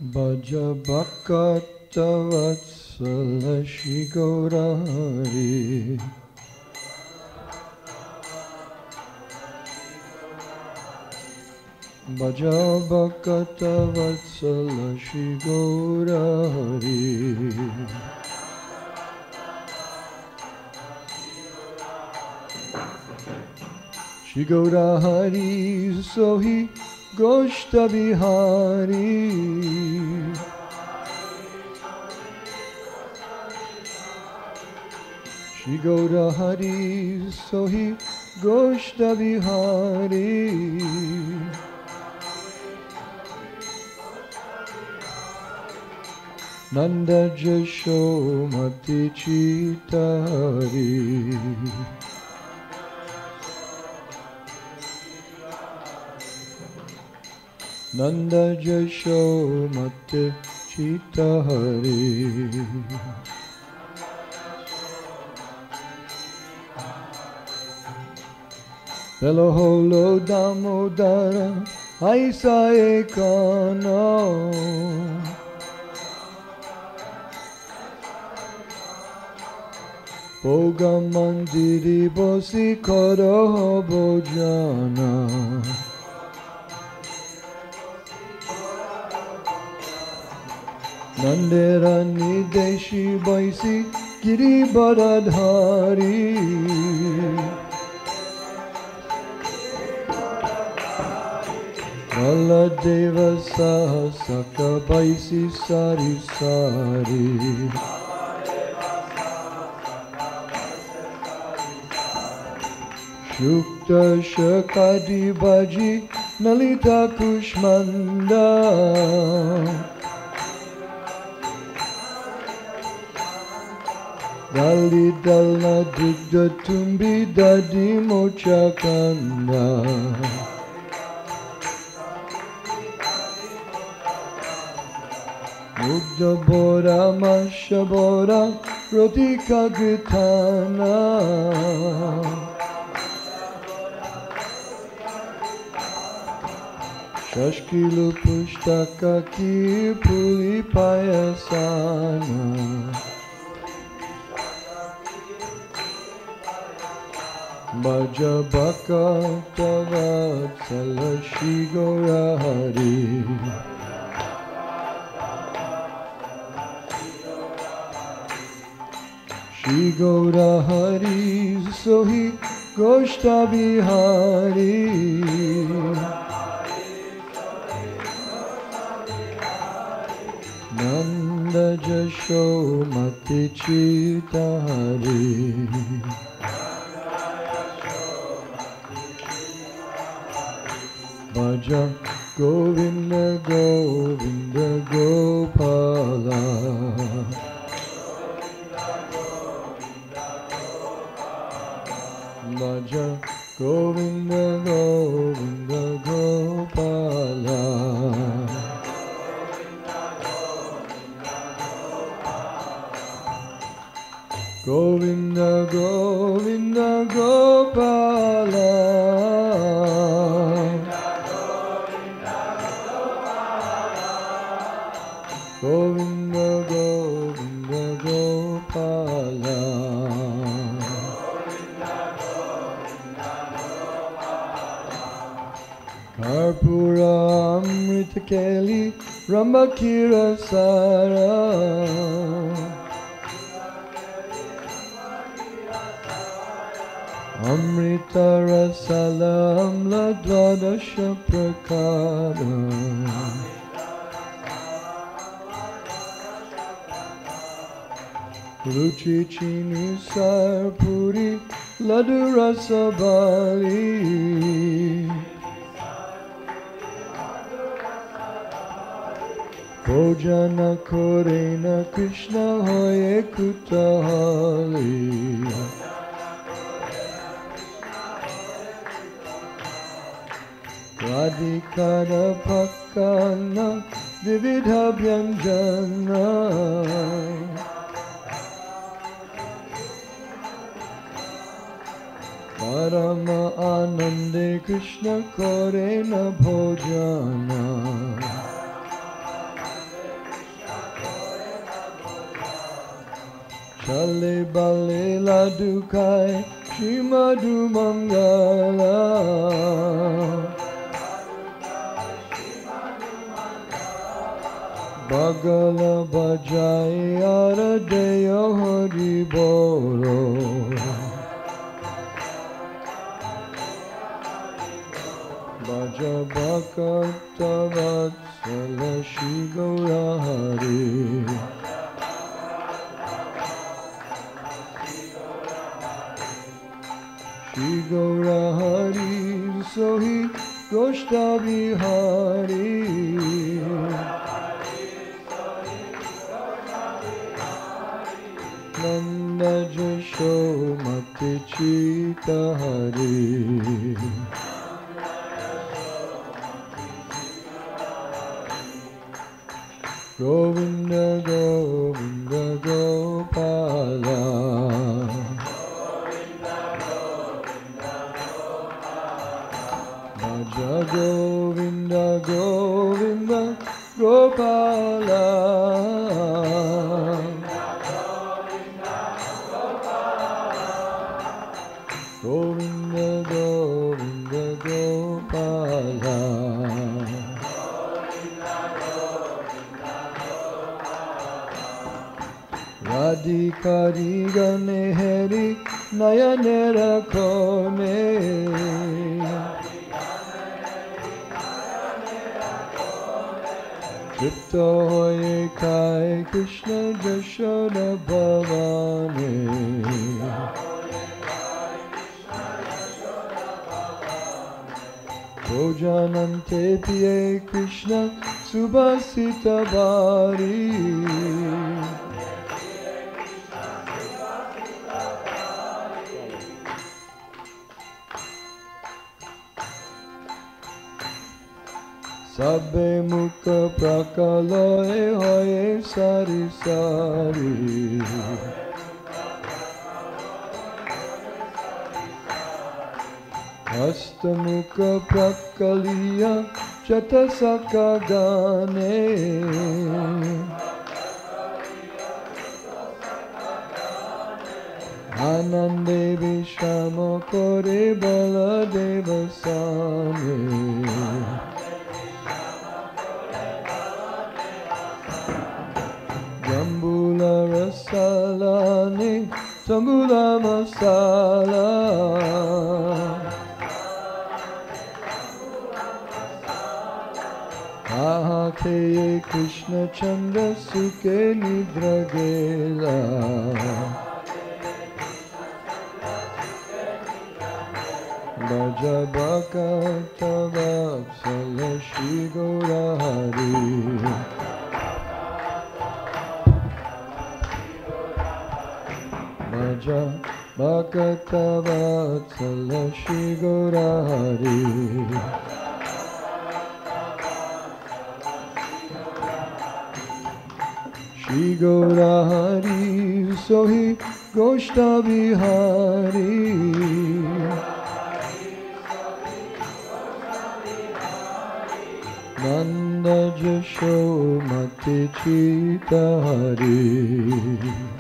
Bhaja Bhakata Vatsala Shri Gaurari Bhaja Bhakata Vatsala Shri Gaurari Shri Gaurari Sohi Goshta Bihari Shri Gaurari Sohi Goshta Bihari Nanda Jasomati Chitari Nanda Jasomati Chitari Hello Holo Damodara Aisa Ekano Boga Mandiri Bosi Koro Bojana Nandera Nideshi Baisi Giri Baradhari Baladeva Sahasaka Baisi Sari Sari Shukta Shakadi Baji Nalita Kushmanda Dali Dalna Digda Tumbi Dadi Mochakanda Mugda Bora Masha Bora Rotika Gitana Shashkilu Pushtaka Ki Puli Payasana Bhaja Bhakata Vatsala Shri Gaurari Shri Gaurari Sohi Goshta Bihari Nanda Jasomati Chitari Bhaja Govinda Govinda Gopala Bhaja Govinda Govinda Gopala Govinda Govinda Gopala Govinda Govinda Gopala Karpura Amrita Keli Rambakira Sara Amrita Rasala Amla Dvadasha Prakara Ruchi Chini Sarpuri Ladu Rasabali Bhojana Korena Krishna Hoye Kutahali Radhikara Pakana Vividha Vyanjana Parama Anande Krishna Korena Bhojana Bale bale ladu khai Shri Madhu Mangala Bagala bajai aradeya hari bolo Baja bakata vatsala Shri Gaura Hari Shri Gaura Hari Sohi Goshta Bihari Nanda Jasho Mati Chita Hari Govinda Govinda Gopala Bhaja Govinda Govinda Gopala Govinda Govinda Gopala Radhikari Gane Hari Nayane Rakhone Tripta hoye kai Krishna Jashoda Bhavane Bhojanante piye Krishna Subhasita Bari Sabbe mukha prakaloye hoye sari sari Hasta mukha prakaliya chatasaka gane Anande vishama kore baladeva same Jambula rasalani tambula masala Aha keye Krishna Chandra suke nidra gela Bhaja bhakata vatsala Shri Gaura Hari Bhaja bhakata vatsala Shri Gaura Hari Shri Gaura Hari Sohi Goshta Bihari Nanda Jasho Mati Chita Hari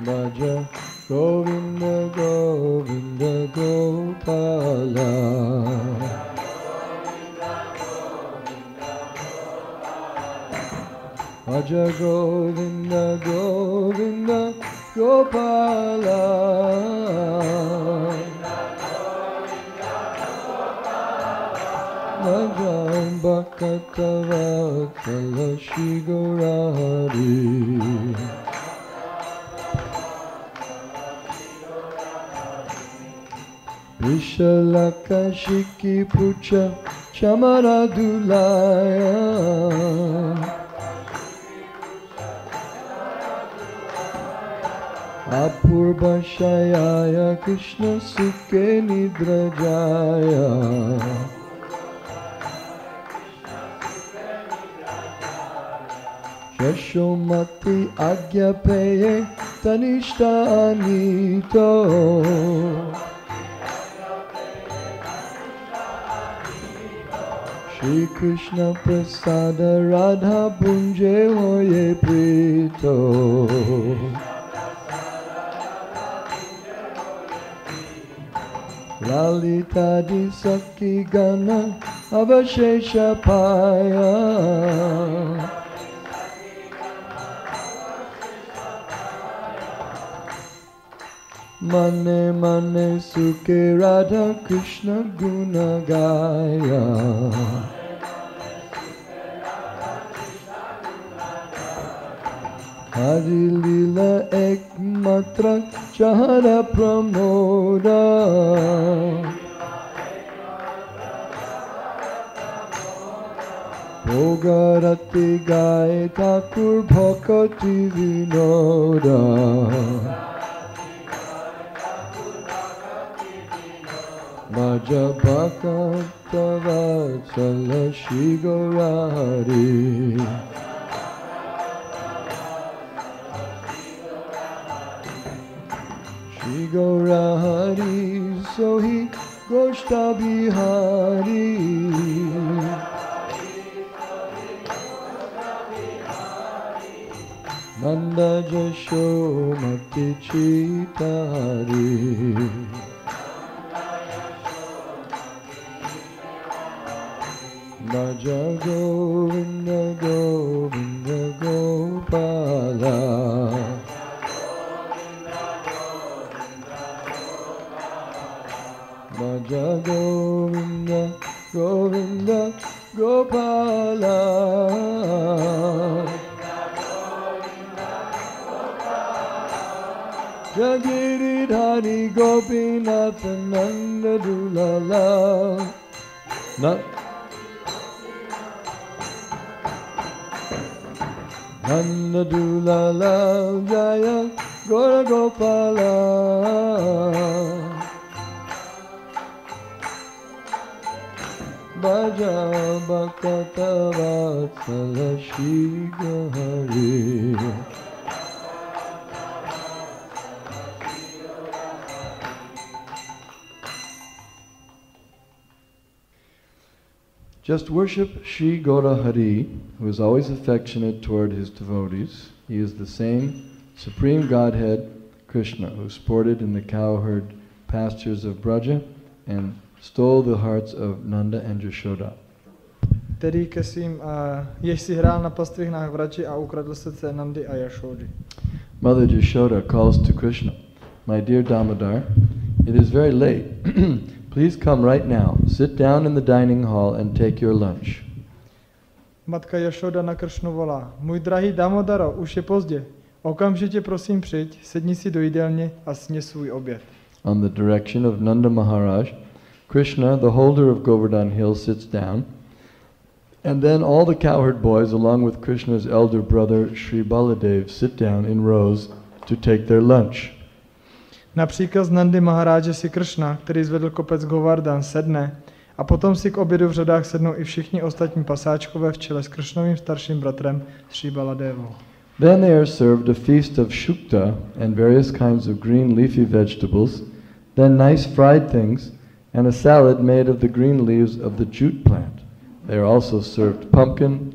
Bhaja Govinda Govinda Gopala Bhaja Govinda Govinda Gopala Bhaja Bhakata Vatsala Shri Gaura Hari Vishalaka Shiki Pucha Chamara Dulaya Apurva Shayaya Krishna Sukhe Nidrajaya Shashomati Agyapeye Tanishta Anito Shri Krishna prasada Radha punje hoye prito. Lalita di Sakhi Gana Avashesha Paya. Mane mane sukhe Radha Krishna guna gaya. Hari lila ekmatra chahara pramoda. Bhogarati gaye Thakur bhakati vinoda. Bhaja bhakata vatsala Shri Gaurari. Shri Gaurari sohi Goshta Bihari. Nanda Jashodamati Chitari. Bhaja Govinda Govinda Gopala. Bhaja Govinda Govinda Gopala. Jagiridhari Gopinath Nanda Dulala. Nanda Dulala Jaya Gora Gopala. Bhaja Bhakata Vatsala Shri Gaurari. Just worship Shri Gaurahari, who is always affectionate toward his devotees. He is the same Supreme Godhead, Krishna, who sported in the cowherd pastures of Braja and stole the hearts of Nanda and Jashoda. Který ke svým, jež si hrál na pastvihnách v Braji a ukradl srdce Nandy a Jašody. Mother Jashoda calls to Krishna, "My dear Damodar, it is very late. Please come right now. Sit down in the dining hall and take your lunch." Matka Jašoda na Kršnu volá: "Můj drahý Damodaro, už je pozdě. Okamžitě prosím přijď, sedni si do jídelny a sně svůj oběd." On the direction of Nanda Maharaj, Krishna, the holder of Govardhan Hill, sits down, and then all the cowherd boys, along with Krishna's elder brother Sri Baladev, sit down in rows to take their lunch. Na příkaz Nandy Maharáže si Kršna, který zvedl kopec Govardhan, sedne a potom si k obědu v řadách sednou i všichni ostatní pasáčkové v čele s Kršnovým starším bratrem Sri Baladevou. Then they are served a feast of shukta and various kinds of green leafy vegetables, then nice fried things, and a salad made of the green leaves of the jute plant. They are also served pumpkin,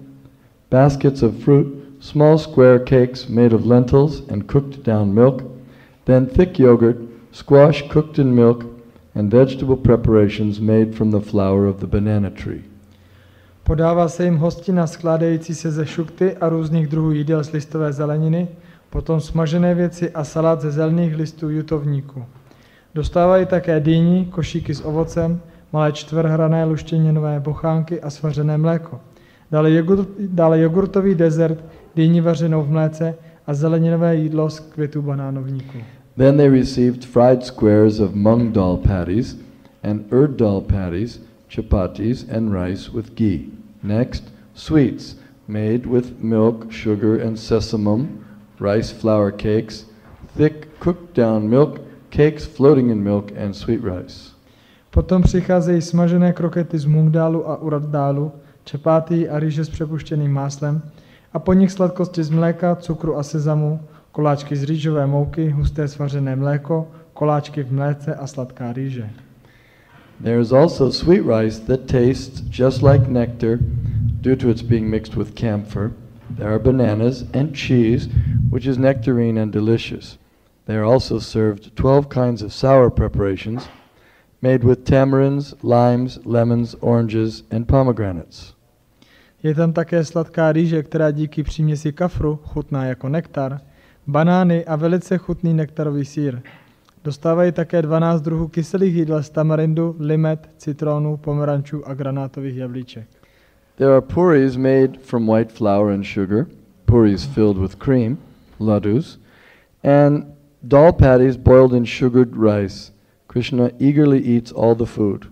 baskets of fruit, small square cakes made of lentils and cooked down milk, then thick yogurt, squash cooked in milk, and vegetable preparations made from the flower of the banana tree. Podává se jim hostina skládající se ze šukty a různých druhů jídel z listové zeleniny, potom smažené věci a salát ze zelených listů jutovníku. Dostávají také dýni, košíky s ovocem, malé čtvrhrané luštěninové bochánky a svařené mléko. Dále jogurtový dezert, dýni vařenou v mléce a zeleninové jídlo z květů banánovníku. Then they received fried squares of mung dal patties and urd dal patties, chapatis and rice with ghee. Next, sweets made with milk, sugar and sesamum, rice flour cakes, thick cooked down milk, cakes floating in milk and sweet rice. Potom přicházejí smažené krokety z mungdálu a uraddálu, čapáty a rýže s přepuštěným máslem a po nich sladkosti z mléka, cukru a sezamu, koláčky z rýžové mouky, husté svařené mléko, koláčky v mléce a sladká rýže. There is also sweet rice that tastes just like nectar due to its being mixed with camphor. There are bananas and cheese, which is nectarine and delicious. They are also served 12 kinds of sour preparations made with tamarinds, limes, lemons, oranges, and pomegranates. Je tam také sladká rýže, která díky příměsi kafru chutná jako nektar, banány a velice chutný nektarový sýr. Dostávají také 12 druhů kyselých jídel z tamarindu, limet, citrónu, pomerančů a granátových jablíček. There are puris made from white flour and sugar, puris filled with cream, ladus, and dal patties boiled in sugared rice. Krishna eagerly eats all the food.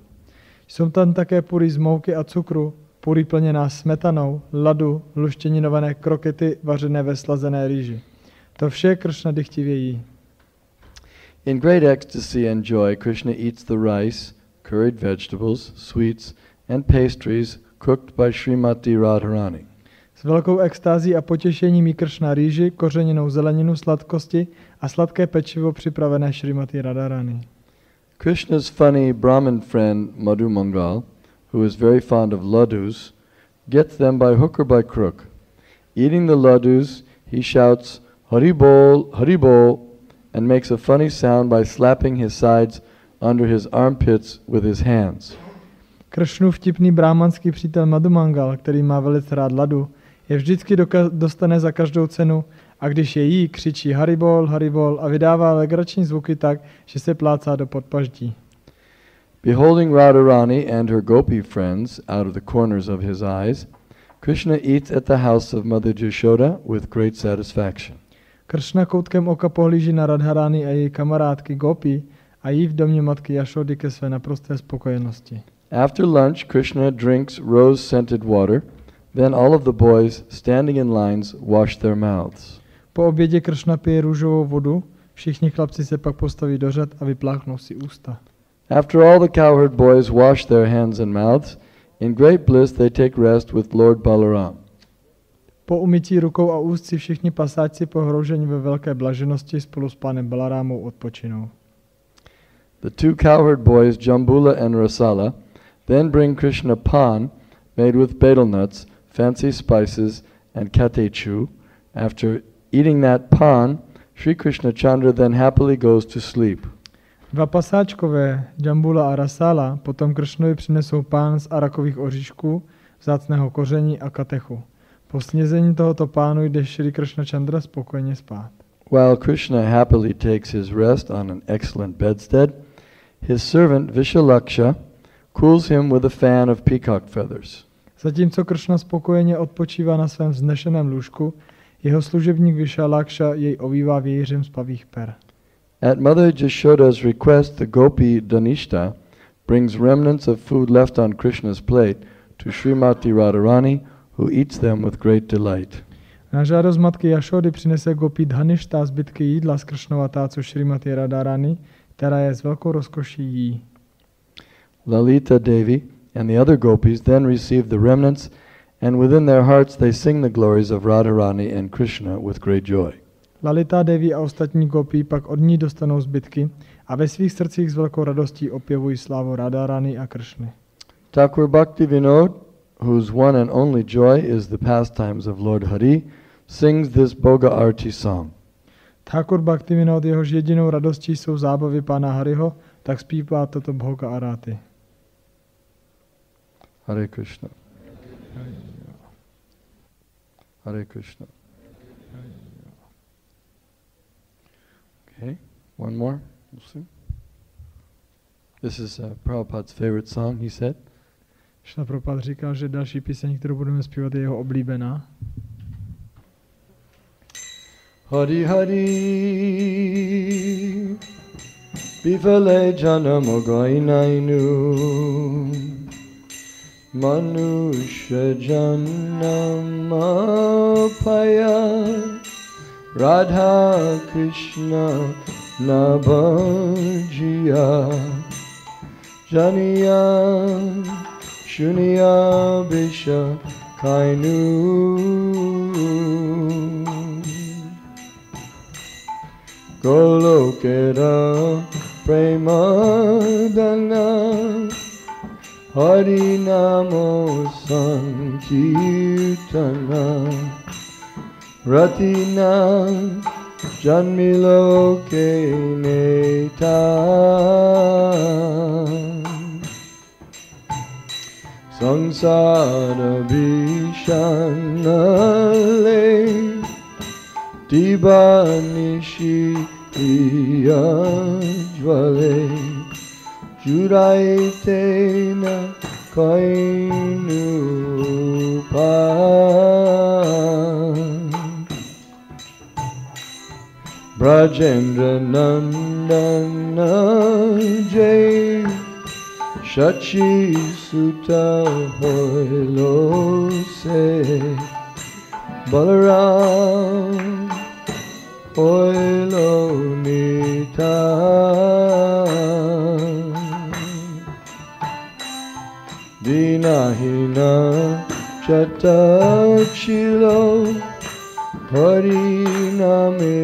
Jsou tam také pury z mouky a cukru, pury plněná smetanou, ladu, luštěninované krokety vařené ve slazené rýži. To vše Krishna dychtivě jí. In great ecstasy and joy, Krishna eats the rice, curried vegetables, sweets, and pastries cooked by Srimati Radharani. S velkou extází a potěšením jí Krishna rýži, kořeněnou zeleninu, sladkosti a sladké pečivo připravené Srimati Radharani. Krishna's funny Brahmin friend Madhu Mangal, who is very fond of ladus, gets them by hook or by crook. Eating the ladus, he shouts, Hari Bol, and makes a funny sound by slapping his sides under his armpits with his hands. Krishnův vtipný brahmanský přítel Madhu Mangal, který má velice rád ladu, je vždycky dostane za každou cenu a když je jí, křičí Haribol a vydává legrační zvuky tak, že se plácá do podpaždí. Beholding Radharani and her gopi friends out of the corners of his eyes, Krishna eats at the house of Mother Yashoda with great satisfaction. Krishna koutkem oka pohlíží na Radharani a její kamarádky gopi a jí v domě matky Yashody ke své naprosté spokojenosti. After lunch, Krishna drinks rose-scented water. Then all of the boys, standing in lines, wash their mouths. Po obědě Krishna pije růžovou vodu, všichni chlapci se pak postaví do řad a vypláchnou si ústa. After all the cowherd boys wash their hands and mouths, in great bliss they take rest with Lord Balaram. Po umytí rukou a úst si všichni pasáci pohroužení ve velké blaženosti spolu s pánem Balarámou odpočinou. The two cowherd boys, Jambula and Rasala, then bring Krishna pan made with betel nuts, fancy spices, and katechu. After eating that pan, Sri Krishna Chandra then happily goes to sleep. Dva pasáčkové, Jambula a Rasala, potom Krishnovi přinesou pán z arakových oříšků, vzácného koření a katechu. Po snězení tohoto pánu jde Sri Krishna Chandra spokojeně spát. While Krishna happily takes his rest on an excellent bedstead, his servant Vishalaksha cools him with a fan of peacock feathers. Zatímco Krishna spokojeně odpočívá na svém vznešeném lůžku, jeho služebník Vishalaksha jej ovívá vějířem z pavích per. At Mother Yashoda's request, the gopi Danishta brings remnants of food left on Krishna's plate to Srimati Radharani, who eats them with great delight. Na žádost matky Yashody přinese gopi Dhanishta zbytky jídla z Krishnova tácu Srimati Radharani, která je s velkou rozkoší jí. Lalita Devi and the other gopis then receive the remnants, and within their hearts they sing the glories of Radharani and Krishna with great joy. Lalita Devi a ostatní gopi pak od ní dostanou zbytky a ve svých srdcích s velkou radostí opěvují slávu Radharani a Krishny. Thakur Bhakti Vinod, whose one and only joy is the pastimes of Lord Hari, sings this Bhoga Arti song. Thakur Bhaktivinoda, jehož jedinou radostí jsou zábavy pána Hariho, tak zpívá toto Bhoga Arati. Hare Krishna. Hare Krishna. Okay, one more. We'll see. This is Prabhupada's favorite song, he said. Šla Prabhupada říkal, že další píseň, kterou budeme zpívat, je jeho oblíbená. Hari Hari Bifale Janam Gainainu Manusha Janam Apaya Radha Krishna Nabhajiya Janiya Shuniya Bisha Kainu Golokera Premadana Harinamo Sankirtana Ratina Janmiloke Neta Sangsara Vishanale Dibanishi Iyajvale Juraitena Kainupa Brajendra Nandana Jai Shachi Sutta Hoilo Se Balaram Hoilo Nita Dinahina Chatachilo Hariname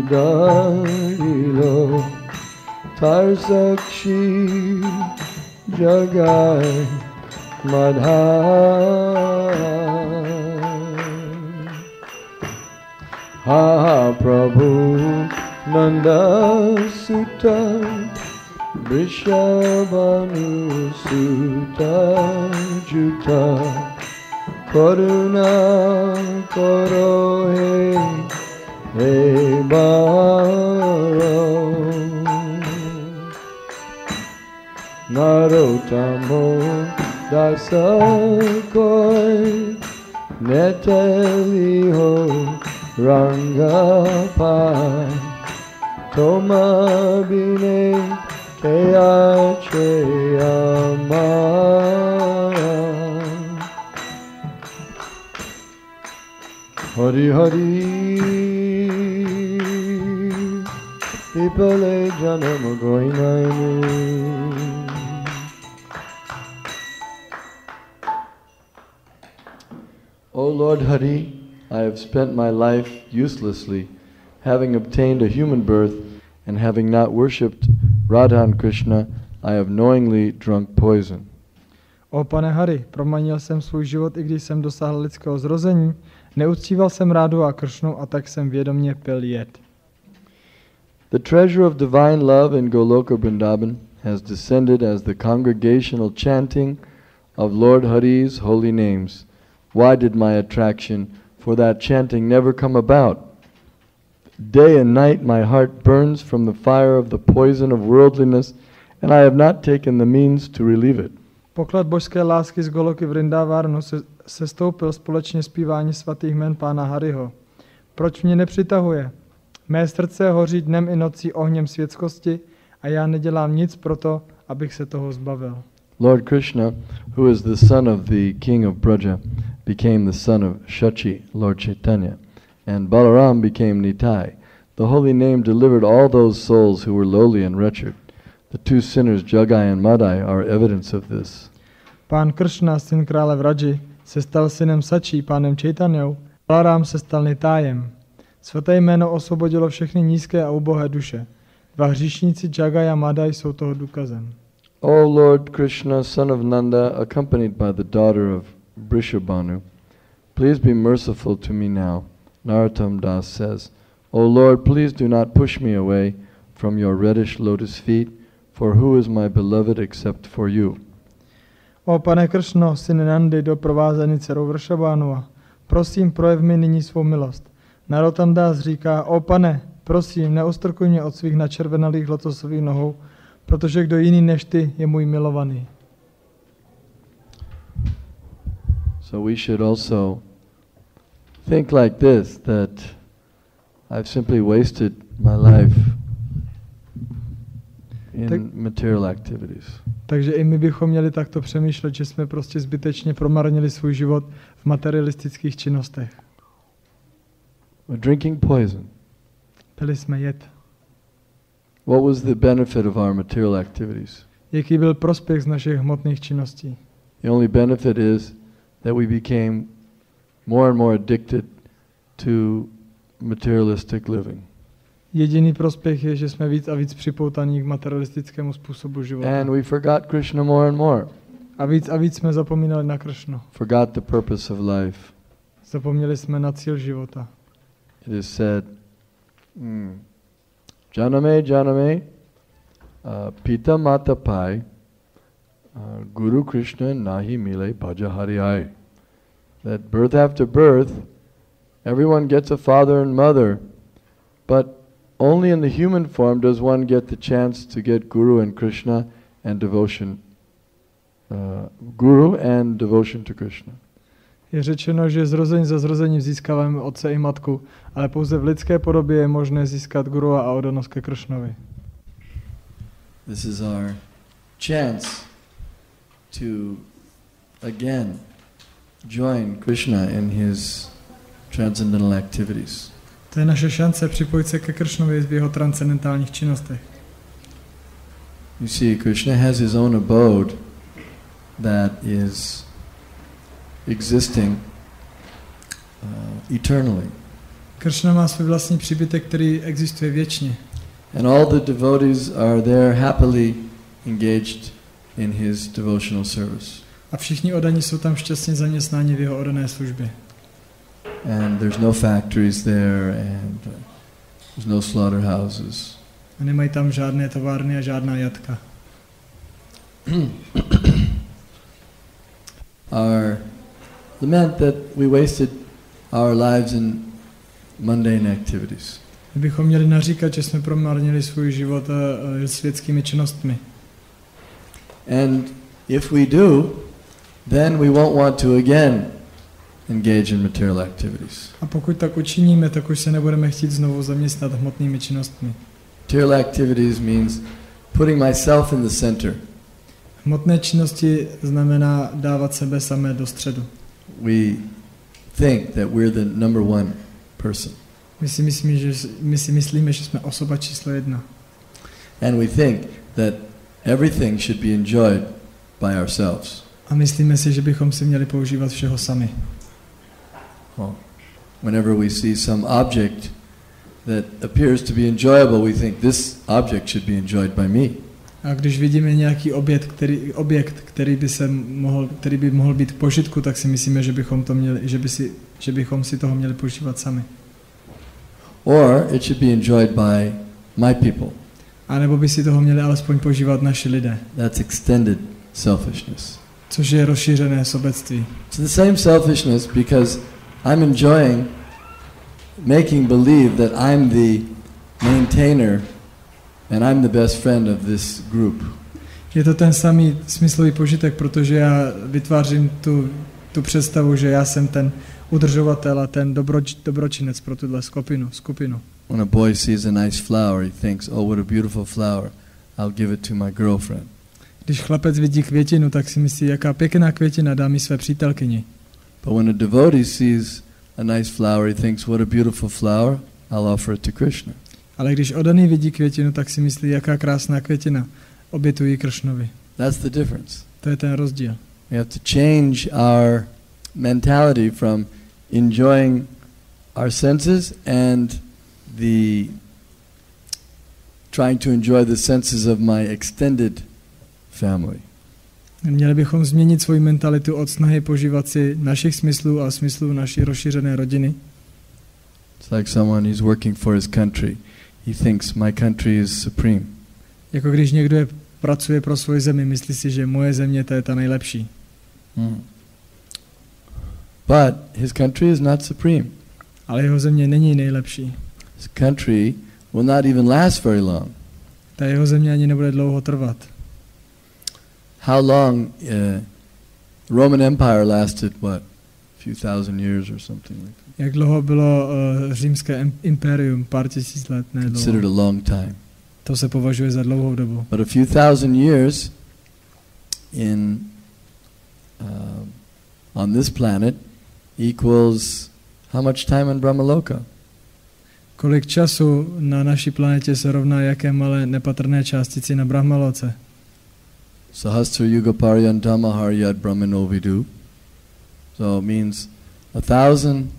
Udarilo Tarsakshi Jagai Madha Ha Prabhu Nanda Sutta Vrishabhanu Sutta Juta Karuna Karo He Baro Narottamo Dasa Koi Netaliho Rangapai Toma Bine Kea Cheyamaya Hari Hari Pipale Janama Goinainu. O Lord Hari, I have spent my life uselessly, having obtained a human birth, and having not worshipped Radha and Krishna, I have knowingly drunk poison. O pane Hari, promarnil jsem svůj život, i když jsem dosáhl lidského zrození, neuctíval jsem Rádu a Kršnu a tak jsem vědomě pil jed. The treasure of divine love in Goloka Vrindavan has descended as the congregational chanting of Lord Hari's holy names. Why did my attraction for that chanting never come about? Day and night my heart burns from the fire of the poison of worldliness, and I have not taken the means to relieve it. Poklad božské lásky z Goloky Vrindavarnu se stoupil společně zpívání svatých jmen pána Hariho. Proč mě nepřitahuje? Mé srdce hoří dnem i nocí ohněm světskosti a já nedělám nic proto, abych se toho zbavil. Lord Krishna, who is the son of the king of Braja, became the son of Shachi, Lord Chaitanya, and Balaram became Nitai. The holy name delivered all those souls who were lowly and wretched. The two sinners, Jagai and Madai, are evidence of this. Pán Kršna, syn krále Vraji, se stal synem Sačí, pánem Čejtanjou, Balaram se stal Nitájem. Svaté jméno osvobodilo všechny nízké a ubohé duše. Dva hříšníci Jagai a Madai jsou toho důkazem. O Lord Krishna, son of Nanda, accompanied by the daughter of Vrishabhanu, please be merciful to me now. Narottam Das says, O Lord, please do not push me away from your reddish lotus feet, for who is my beloved except for you? O pane Kršno, syne Nandy, doprovázený dcerou Vrishabhanua, prosím, projev mi nyní svou milost. Narottam Das říká, o pane, prosím, neustrkuj mě od svých načervenalých lotosových nohou, protože kdo jiný než ty je můj milovaný. So we should also think like this, that I've simply wasted my life in material activities. Takže i my bychom měli takto přemýšlet, že jsme prostě zbytečně promarnili svůj život v materialistických činnostech. We're drinking poison. Pili jsme jed. What was the benefit of our material activities? Jaký byl prospěch z našich hmotných činností? The only benefit is that we became more and more addicted to materialistic living. Jediný prospěch je, že jsme víc a víc připoutaní k materialistickému způsobu života. And we forgot Krishna more and more. A víc jsme zapomínali na Krishnu. Forgot the purpose of life. Zapomněli jsme na cíl života. It is said, Janame Janame Pita Mata Pai Guru Krishna Nahi Mile Bhaja Hare. That birth after birth, everyone gets a father and mother, but only in the human form does one get the chance to get Guru and Krishna and devotion. Guru and devotion to Krishna. Je řečeno, že zrození za zrozením získáváme otce i matku, ale pouze v lidské podobě je možné získat guru a oddanost ke Krishnovi. This is our chance to again join Krishna in his transcendental activities. To je naše šance připojit se ke Krishnovi v jeho transcendentálních činnostech. You see, Krishna has his own abode that is existing eternally. Krishna má svůj vlastní příbytek, který existuje věčně. And all the devotees are there happily engaged in his devotional service. A všichni oddaní jsou tam šťastně zaměstnáni v jeho oddané službě. And there's no factories there and there's no slaughterhouses. A nemají tam žádné továrny a žádná jatka. Lament that we wasted our lives in mundane activities. Bychom měli naříkat, že jsme promarnili svůj život světskými činnostmi. And if we do, then we won't want to again engage in material activities. A pokud tak učiníme, tak už se nebudeme chtít znovu zaměstnat hmotnými činnostmi. Material activities means putting myself in the center. Hmotné činnosti znamená dávat sebe samé do středu. We think that we're the number one person. My si myslíme, že jsme osoba číslo 1. And we think that everything should be enjoyed by ourselves. A myslíme si, že bychom si měli používat všeho sami. Whenever we see some object that appears to be enjoyable, we think this object should be enjoyed by me. A když vidíme nějaký objekt, který by mohl být k požitku, tak si myslíme, že bychom si toho měli používat sami. Or it should be enjoyed by my people. A nebo by si toho měli alespoň používat naši lidé. That's extended selfishness. Což je rozšířené sobectví. It's the same selfishness because I'm enjoying making believe that I'm the maintainer and I'm the best friend of this group. Je to ten samý smyslový požitek, protože já vytvářím tu představu, že já jsem ten udržovatel a ten dobročinec pro tuhle skupinu. When a boy sees a nice flower, he thinks, "Oh, what a beautiful flower. I'll give it to my girlfriend." Když chlapec vidí květinu, tak si myslí, jaká pěkná květina, dá mi své přítelkyni. But when a devotee sees a nice flower, he thinks, "What a beautiful flower. I'll offer it to Krishna." Ale když oddaný vidí květinu, tak si myslí, jaká krásná květina, obětují Krishnovi. That's the difference. To je ten rozdíl. We have to change our mentality from enjoying our senses and trying to enjoy the senses of my extended family. Měli bychom změnit svoji mentalitu od snahy požívat si našich smyslů a smyslů naší rozšířené rodiny. It's like someone who's working for his country. He thinks my country is supreme. Jako když někdo pracuje pro svoji zemi, myslí si, že moje země to je ta nejlepší. But his country is not supreme. Ale jeho země není nejlepší. His country will not even last very long. Ta jeho země ani nebude dlouho trvat. How long Roman Empire lasted? What? A few thousand years or something like that. Jak dlouho bylo římské impérium? Pár tisíc let, ne dlouho. Considered a long time. To se považuje za dlouhou dobu. But a few thousand years on this planet equals how much time in Brahmaloka? Kolik času na naší planetě se rovná jaké malé nepatrné částici na Brahmaloce? Sahasra yuga paryantama haryat brahmano vidu. So it means 1,000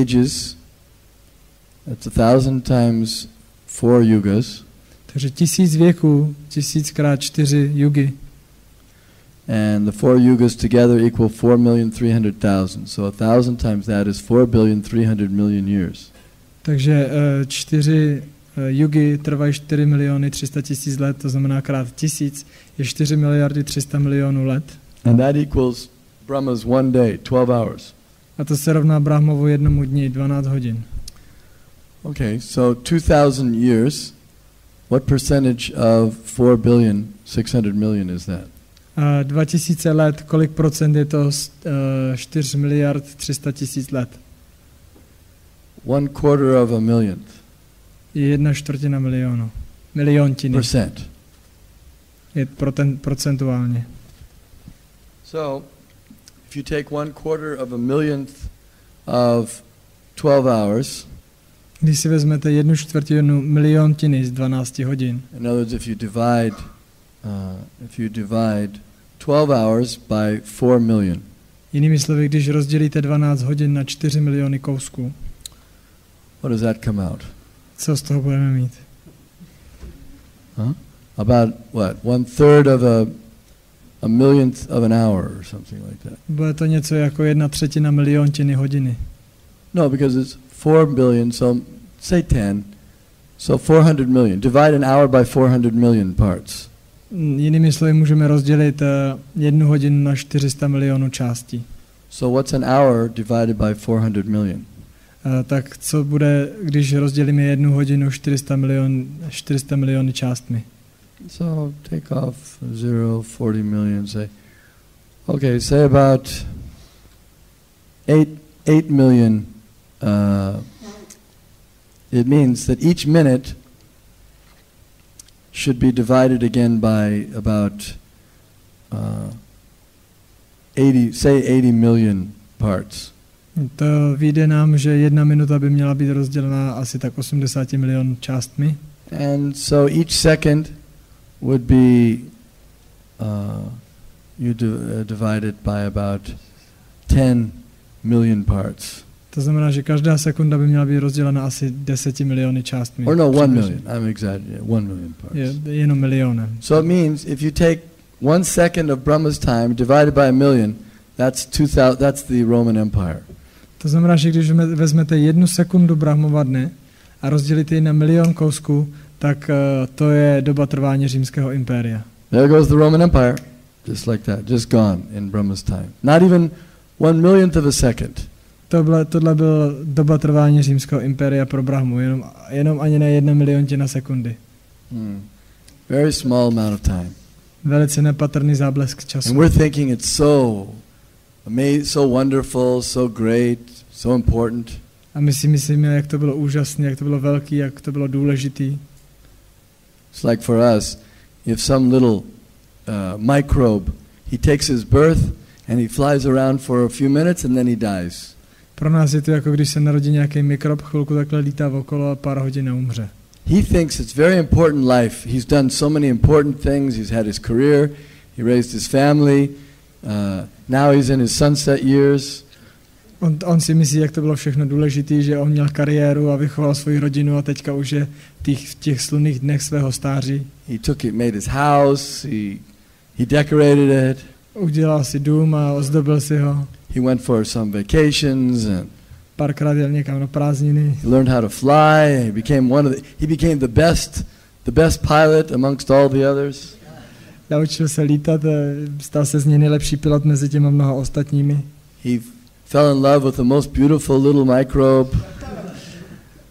ages That's 1,000 times 4 yugas. Takže 1000 věků, 1000 krát 4 yugy. And the 4 yugas together equal 4,300,000. So 1,000 times that is 4,300,000,000 years. Takže 4 yugy trvají 4,300,000 let, to znamená krát 1000 je 4,300,000,000 let. And that equals Brahma's one day, 12 hours. A to se rovná Brahmovu jednomu dni, 12 hodin. Okay, so 2,000 years, what percentage of 4,600,000,000 is that? 2000 let, kolik procent je to 4,300,000 let? 1/4 of a millionth. Je 1/4 milionu. Miliontiny. Percent. Je procentuálně. So, if you take 1/4 of a millionth of 12 hours, když si vezmete 1/4 miliontiny z 12 hodin, in other words, if you divide 12 hours by 4 million, jinými slovy, když rozdělíte 12 hodin na 4 miliony kousků, what does that come out? co z toho budeme mít? About what? 1/3 of a millionth of an hour or something like that. Bude to něco jako 1/3 miliontiny hodiny. No, because it's 4 billion, so say 10, so 400 million. Divide an hour by 400 million parts. Jinými slovy můžeme rozdělit 1 hodinu na 400 milionů částí. So what's an hour divided by 400 million? Tak co bude, když rozdělíme 1 hodinu 400 miliony částmi? So take off 0, 40 million, say, okay, say about 8 million. It means that each minute should be divided again by about 80 million parts. To vyjde nám, že 1 minuta by měla být rozdělená asi tak 80 milionů částmi. And so each second would be divided by about 10 million parts. To znamená, že každá sekunda by měla být rozdělena asi 10 miliony částmi. Or no, 1 million. I'm exaggerating. 1 million parts. Jenom milionem. So it means if you take 1 second of Brahma's time divided by a million, that's 2,000. That's the Roman Empire. To znamená, že když vezmete 1 sekundu Brahmova dne a rozdělíte ji na milion kousků, tak to je doba trvání římského impéria. There goes the Roman Empire, just like that, just gone in Brahma's time. Not even 1 millionth of a second. Tohle byla doba trvání římského impéria pro Brahmu, jenom ani ne 1 miliontina sekundy. Very small amount of time. Velice nepatrný záblesk času. And we're thinking it's so amazing, so wonderful, so great, so important. A my si myslíme, jak to bylo úžasné, jak to bylo velký, jak to bylo důležitý. It's like for us, if some little microbe, he takes his birth and he flies around for a few minutes and then he dies. Pro nás je to jako když se narodí nějaký mikrob, chvilku takhle lítá okolo a pár hodin umře. He thinks it's very important life. He's done so many important things. He's had his career. He raised his family. Now he's in his sunset years. On si myslí, jak to bylo všechno důležitý, že on měl kariéru a vychoval svou rodinu a teďka už je v těch slunných dnech svého stáří. He took it, made his house. He decorated it. Udělal si dům a ozdobil si ho. He went for some vacations and párkrát jel někam na prázdniny. He learned how to fly. He became the best pilot amongst all the others. Naučil se lítat, stal se z něj nejlepší pilot mezi těma mnoha ostatními. He fell in love with the most beautiful little microbe.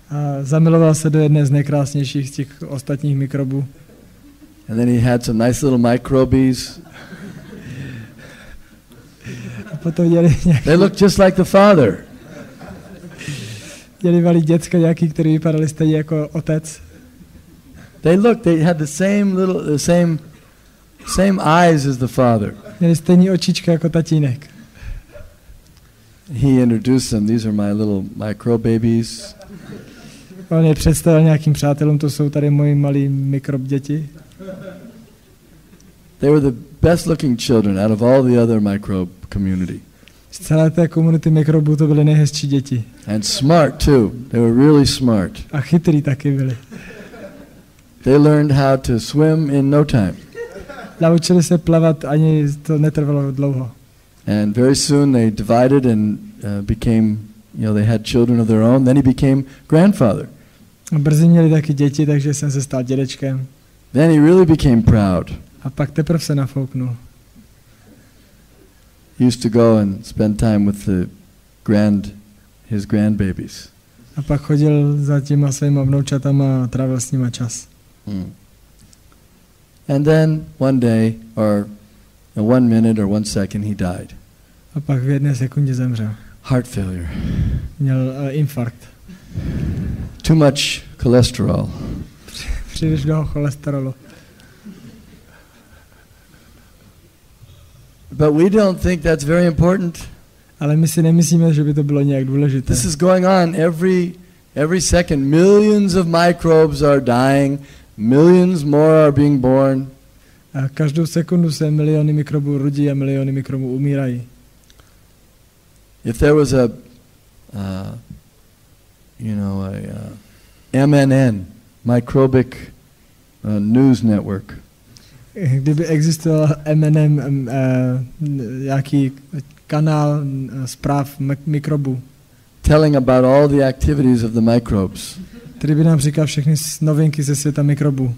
A zamiloval se do jedné z nejkrásnějších z těch ostatních mikrobů. And then he had some nice little microbies. A potom děli nějaký... They looked just like the father. Děli malý děcka nějaký, který vypadali stejně jako otec. They had the same eyes as the father. Měli stejný očička jako tatínek. He introduced them. These are my little micro babies. On je představil nějakým přátelům, to jsou tady moji malí mikrob děti. They were the best looking children out of all the other microbe community. Z celé té komunity mikrobů to byly nejhezčí děti. And smart too. They were really smart. A chytrý taky byli. They learned how to swim in no time. Naučili se plavat, ani to netrvalo dlouho. And very soon they divided and became, they had children of their own. Then he became grandfather. Brzy měli taky děti, takže jsem se stal dědečkem. Then he really became proud. A pak teprve se nafouknul. He used to go and spend time with his grandbabies. A pak chodil za těma svýma vnoučatama a trávil s nima čas. And then one day, or 1 minute or 1 second, he died. A pak v 1 sekundě zemřel. Heart failure. Měl infarkt. Too much cholesterol. Příliš mnoho cholesterolu. But we don't think that's very important. Ale my si nemyslíme, že by to bylo nějak důležité. This is going on every second. Millions of microbes are dying. Millions more are being born. A každou sekundu se miliony mikrobů rodí a miliony mikrobů umírají. If there was a MNN, Microbic News Network. Kdyby existoval MNN, nějaký kanál zpráv mikrobů, telling about all the activities of the microbes. který by nám říkal všechny novinky ze světa mikrobů.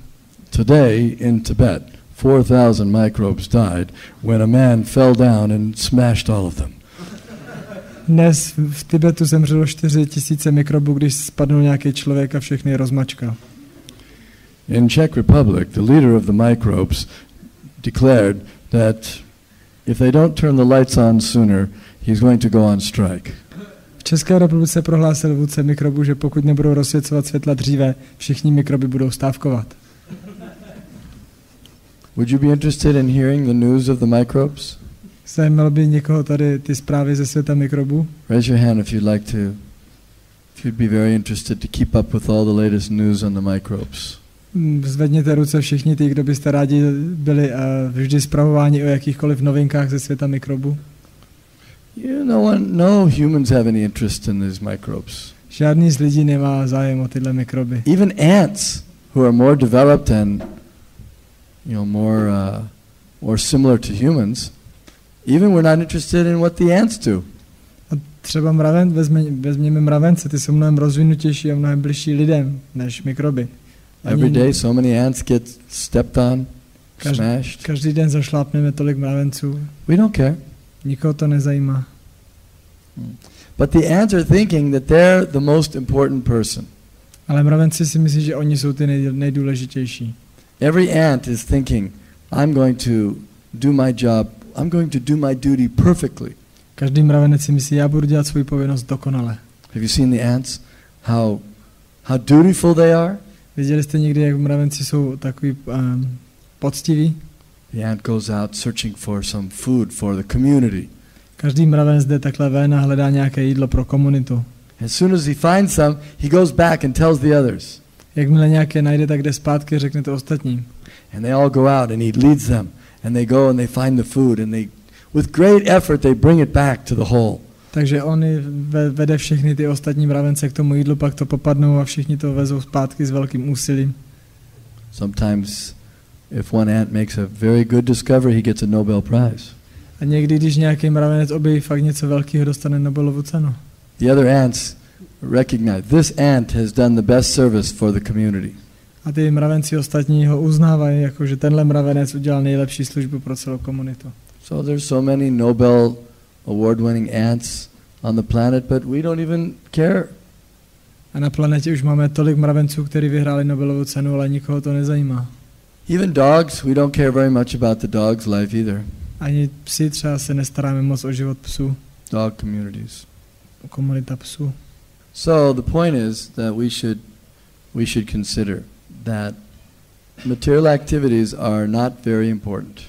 Today in Tibet, 4,000 microbes died when a man fell down and smashed all of them. Dnes v Tibetu zemřelo 4,000 mikrobů, když spadnul nějaký člověk a všechny rozmačkal. In Czech Republic, the leader of the microbes declared that if they don't turn the lights on sooner, he's going to go on strike. V České republice prohlásil vůdce mikrobů, že pokud nebudou rozsvěcovat světla dříve, všichni mikroby budou stávkovat. Would you be interested in hearing the news of the microbes? Zajímalo by někoho tady ty zprávy ze světa mikrobů? Raise your hand if you'd be very interested to keep up with all the latest news on the microbes. Zvedněte ruce všichni ty, kdo byste rádi byli vždy zpravováni o jakýchkoliv novinkách ze světa mikrobů. No humans have any interest in these microbes. Žádný z lidí nemá zájem o tyhle mikroby. Even ants, who are more developed and more similar to humans, even we're not interested in what the ants do. A třeba vezměme mravence, ty jsou mnohem rozvinutější a mnohem bližší lidem než mikroby. Every day so many ants get stepped on, smashed. Každý den zašlápneme tolik mravenců. We don't care. Nikoho to nezajímá. But the ants are thinking that they're the most important person. Ale mravenci si myslí, že oni jsou ty nejdůležitější. Every ant is thinking, I'm going to do my job, I'm going to do my duty perfectly. Každý mravenec si myslí, já budu dělat svou povinnost dokonale. Have you seen the ants? How dutiful they are? Viděli jste někdy, jak mravenci jsou takový poctiví? The ant goes out searching for some food for the community. Každý mravenec jde takhle ven a hledá nějaké jídlo pro komunitu. As soon as he finds some, he goes back and tells the others. Jakmile nějaké najde, tak jde zpátky a řekne to ostatním. And they all go out and he leads them. And they go and they find the food and they, with great effort, they bring it back to the hole. Takže on vede všechny ty ostatní mravence k tomu jídlu, pak to popadnou a všichni to vezou zpátky s velkým úsilím. Sometimes, if one ant makes a very good discovery, he gets a Nobel Prize. A někdy, když nějaký mravenec objeví fakt něco velkého, dostane Nobelovu cenu. The other ants recognize this ant has done the best service for the community. A ty mravenci ostatní ho uznávají, jako že tenhle mravenec udělal nejlepší službu pro celou komunitu. So there's so many Nobel award-winning ants on the planet, but we don't even care. A na planetě už máme tolik mravenců, kteří vyhráli Nobelovu cenu, ale nikoho to nezajímá. Even dogs, we don't care very much about the dog's life either. Ani psi třeba se nestaráme moc o život psů. Dog communities. Komunita psů. So the point is that we should consider that material activities are not very important.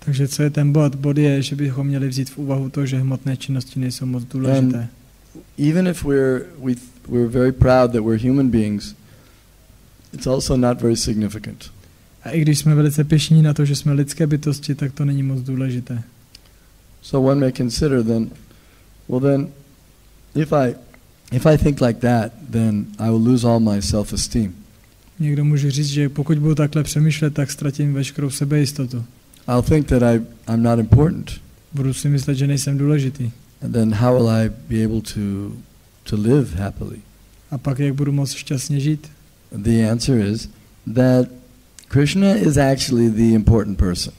Takže co je ten bod? Bod je, že bychom měli vzít v úvahu to, že hmotné činnosti nejsou moc důležité. And even if we're very proud that we're human beings, it's also not very significant. A i když jsme velice pyšní na to, že jsme lidské bytosti, tak to není moc důležité. So one may consider then Well then, if I think like that, then I will lose all my self-esteem. Někdo může říct, že pokud budu takhle přemýšlet, tak ztratím veškerou sebejistotu. I'll think that I'm not important. Budu si myslet, že nejsem důležitý. And then how will I be able to live happily? A pak jak budu moct šťastně žít? The answer is that Krishna is actually the important person.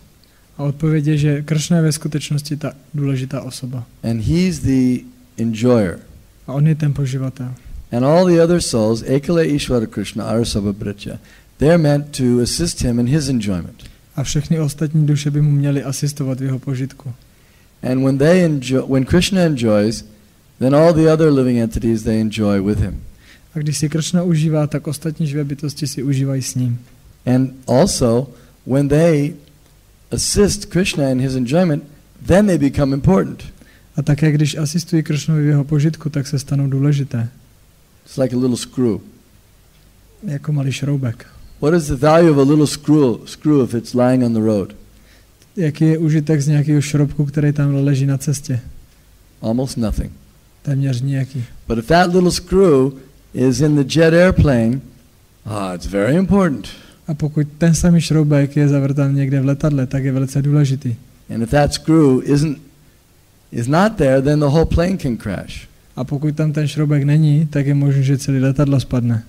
A odpověď je, že Krishna je ve skutečnosti ta důležitá osoba. And he's the enjoyer. A on je ten poživatel. And all the other souls, Ekale Ishvara Krishna, Arasabhabritya, they're meant to assist him in his enjoyment. A všechny ostatní duše by mu měly asistovat v jeho požitku. And when Krishna enjoys, then all the other living entities, they enjoy with him. A když si Krishna užívá, tak ostatní živé bytosti si užívají s ním. And also, when they assist Krishna in his enjoyment, then they become important. A také když asistují Krishnovi v jeho požitku, tak se stanou důležité. It's like a little screw. Jako malý šroubek. What is the value of a little screw if it's lying on the road? Jaký je užitek z nějakého šroubku, který tam leží na cestě? Almost nothing. Téměř nějaký. But if that little screw is in the jet airplane, it's very important. A pokud ten samý šroubek je zavrtan někde v letadle, tak je velice důležitý. And if that screw is not there, then the whole plane can crash. A pokud tam ten šroubek není, tak je možné, že celý letadlo spadne.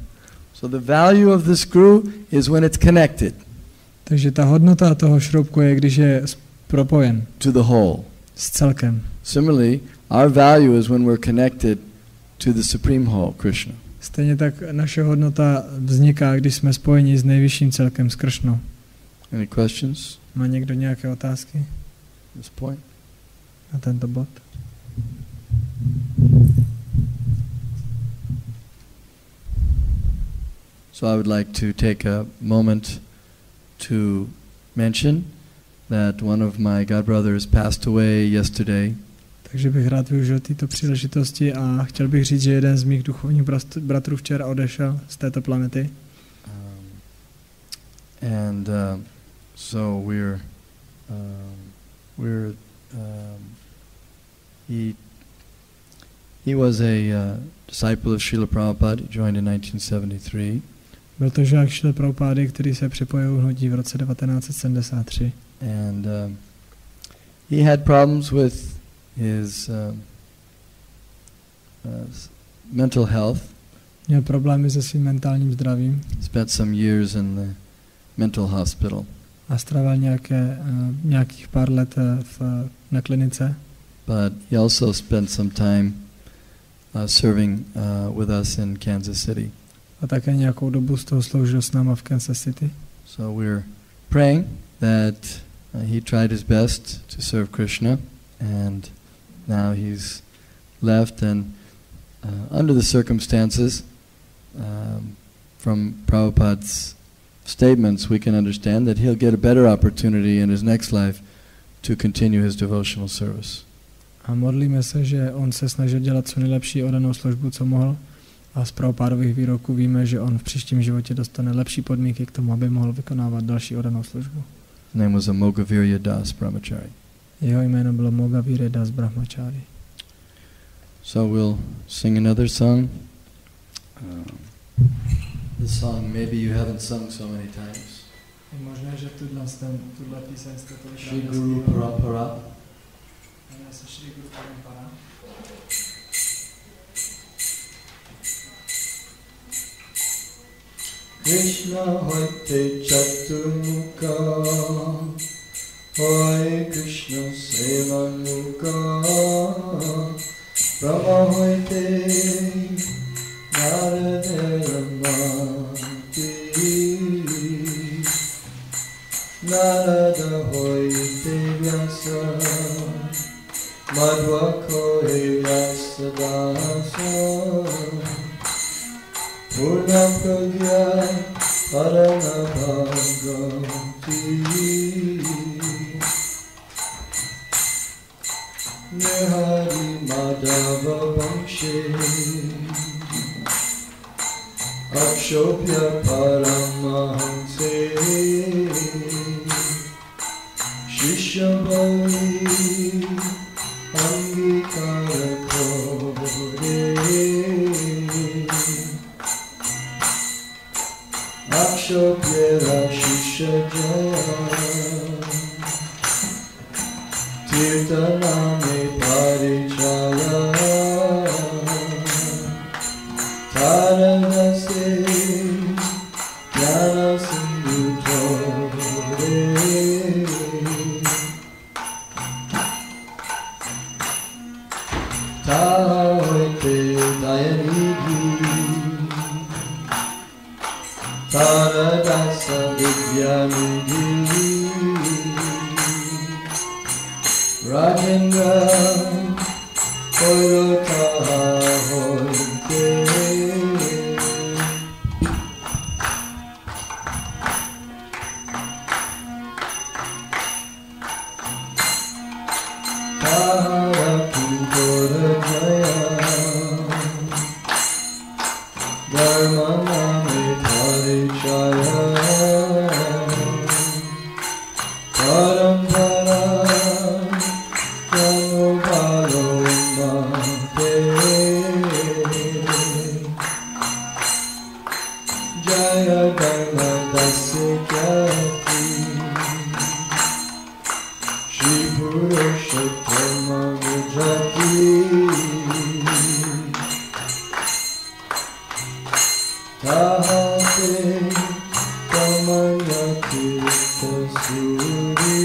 So the value of the screw is when it's connected. Takže ta hodnota toho šroubku je, když je propojen. To the whole. S celkem. Similarly, our value is when we're connected to the supreme whole, Krishna. Stejně tak naše hodnota vzniká, když jsme spojeni s nejvyšším celkem, s Krishnou. Any questions? Má někdo nějaké otázky This point? na tento bod? So I would like to take a moment to mention that one of my godbrothers passed away yesterday. Takže bych rád využil této příležitosti a chtěl bych říct, že jeden z mých duchovních bratrů včera odešel z této planety. So he was a disciple of Srila Prabhupada. He joined in 1973. Byl to žák Šrily Prabhupády, který se připojil hnutí v roce 1973. And he had problems with his mental health. Měl problémy se svým mentálním zdravím. Spent some years in the mental hospital. A strávil nějakých pár let na klinice. But he also spent some time serving with us in Kansas City. A také nějakou dobu z toho sloužil s náma v Kansas City. So we're praying that he tried his best to serve Krishna, and now he's left, and under the circumstances, from Prabhupada's statements, we can understand that he'll get a better opportunity in his next life to continue his devotional service. A modlíme se, že on se snažil dělat co nejlepší oddanou službu, co mohl. A z Prabhupádových výroků víme, že on v příštím životě dostane lepší podmínky k tomu, aby mohl vykonávat další oddanou službu. His name was Mogavirya Das Brahmachari. Jeho jméno bylo Mogavirya Das Brahmachari. So we'll sing another song. This song maybe you haven't sung so many times. Je možné, že tuhle píseň jste tolikrát Shri Guru Parampara. Jmenuje se Shri Guru Parampara. Krishna hoite chaturmukha, hoy Krishna sevamukha, Rama hoite Naraderamati, Narada hoite Vyasa, Madhvaka Vyasa Dasa, Purna Pragya Parana Bhagavati, Nihari Madhava Vamshe, Akshobhya Paramahanse, Shishabhari Angikara Kirtaname parichaya Taranase Jnana Sindhu Chore Tahoite Dayanidhi Taradasa Vidyanidhi Rajendra Koirota Hoite Taharaki Gorajaya Dharma Name Parichaya Parampara Janubhalo Mate Jaya Dharma Dasyati Shri Purushottama Vijati Tahate Tamayati Tasuri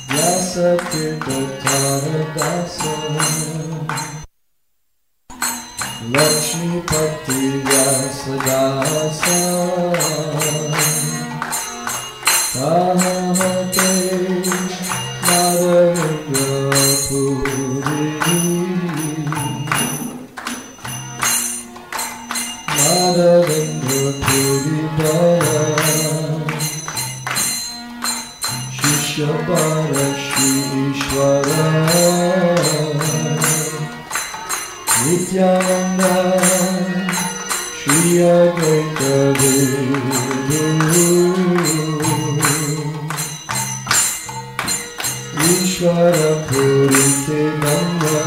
Yasatirtha Taradasa Lakshmi Pati Vyasadasa Tahate Madhavendra Puri Madhavendra Puri Daya Shishabara Shri Ishvara Nityananda Shri Advaita Devu Ishvara Purite Nanda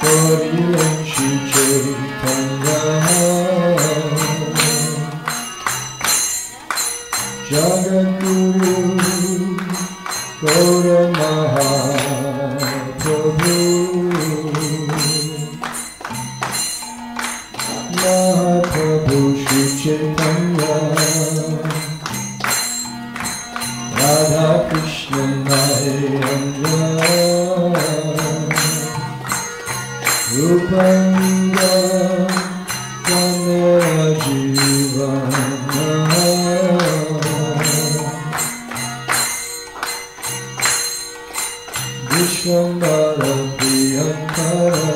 Korilan Shri Chaitanya Jagadguru Gaura Mahaprabhu Mahaprabhu Shri Chaitanya Radha Krishna Nayana Rupanga Kamera Jivana Vishwambara Priyankara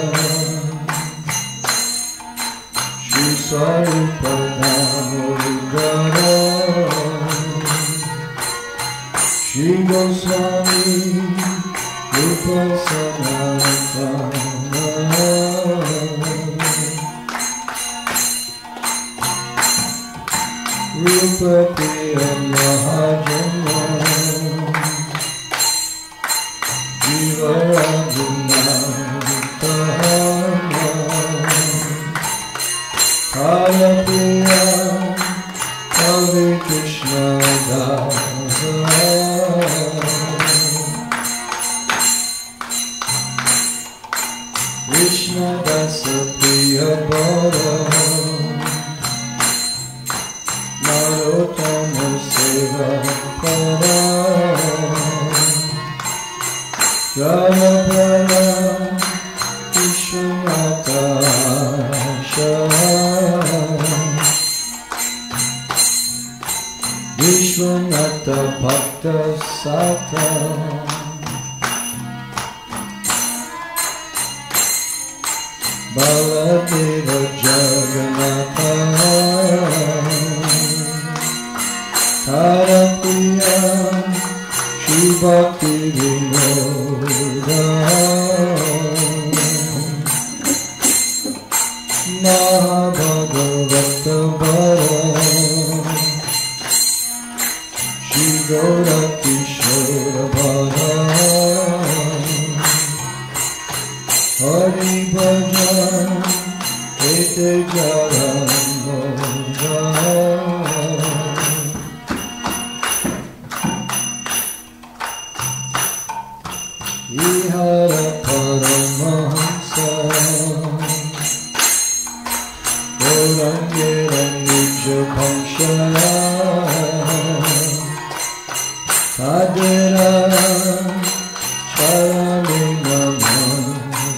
Shri Swarupa Damodara Shri Goswami Rupa Sanatana Rupa Priya Mahajana Jivarajunatana Hare Priya Hare Krishna Dasa Krishna Dasa Priya Bhara Narottama Seva Para Jaya Prana Vishwanatha Vishwanatha Bhakta Sata Baladeva Jagannatha Harapriya Shri Bhakti Vinoda Mahabhagavata Vara Shri Gaura Kishora Vara Hari Bhajan Ete Jaram Bhajan Adira Charani Namandaki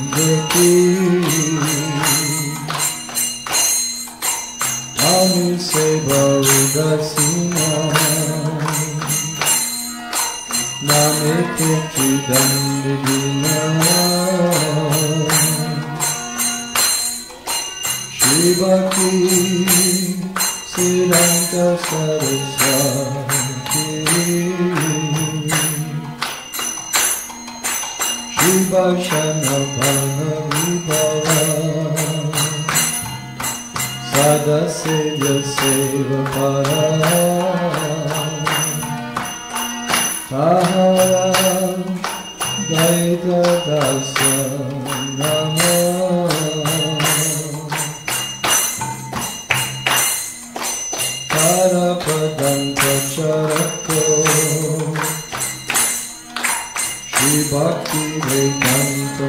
Ami Seva Udasina Namete Chidandidina Shivaki Siranta Saraswati Shivashana Bhana Vibhava Sada Sevya Seva Para Tahara Daita Dasa Nama Parapadanta Charako Shri Bhakti Vedanta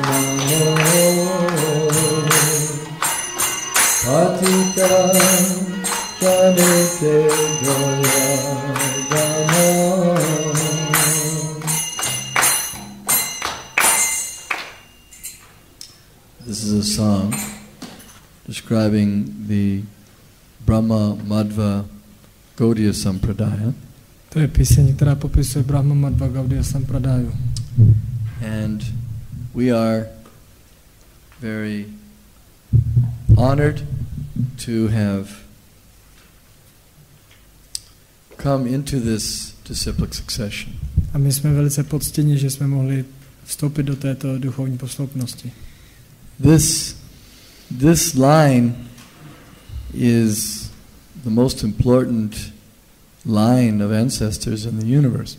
Namo Patita Chanete Gaya Dama. This is a song describing the Brahma Madhva Gaudiya Sampradaya. To je píseň, která popisuje Brahma Madhva Gaudiya Sampradaju. And we are very honored to have come into this disciplic succession. A my jsme velice poctěni, že jsme mohli vstoupit do této duchovní posloupnosti. This line is the most important line of ancestors in the universe.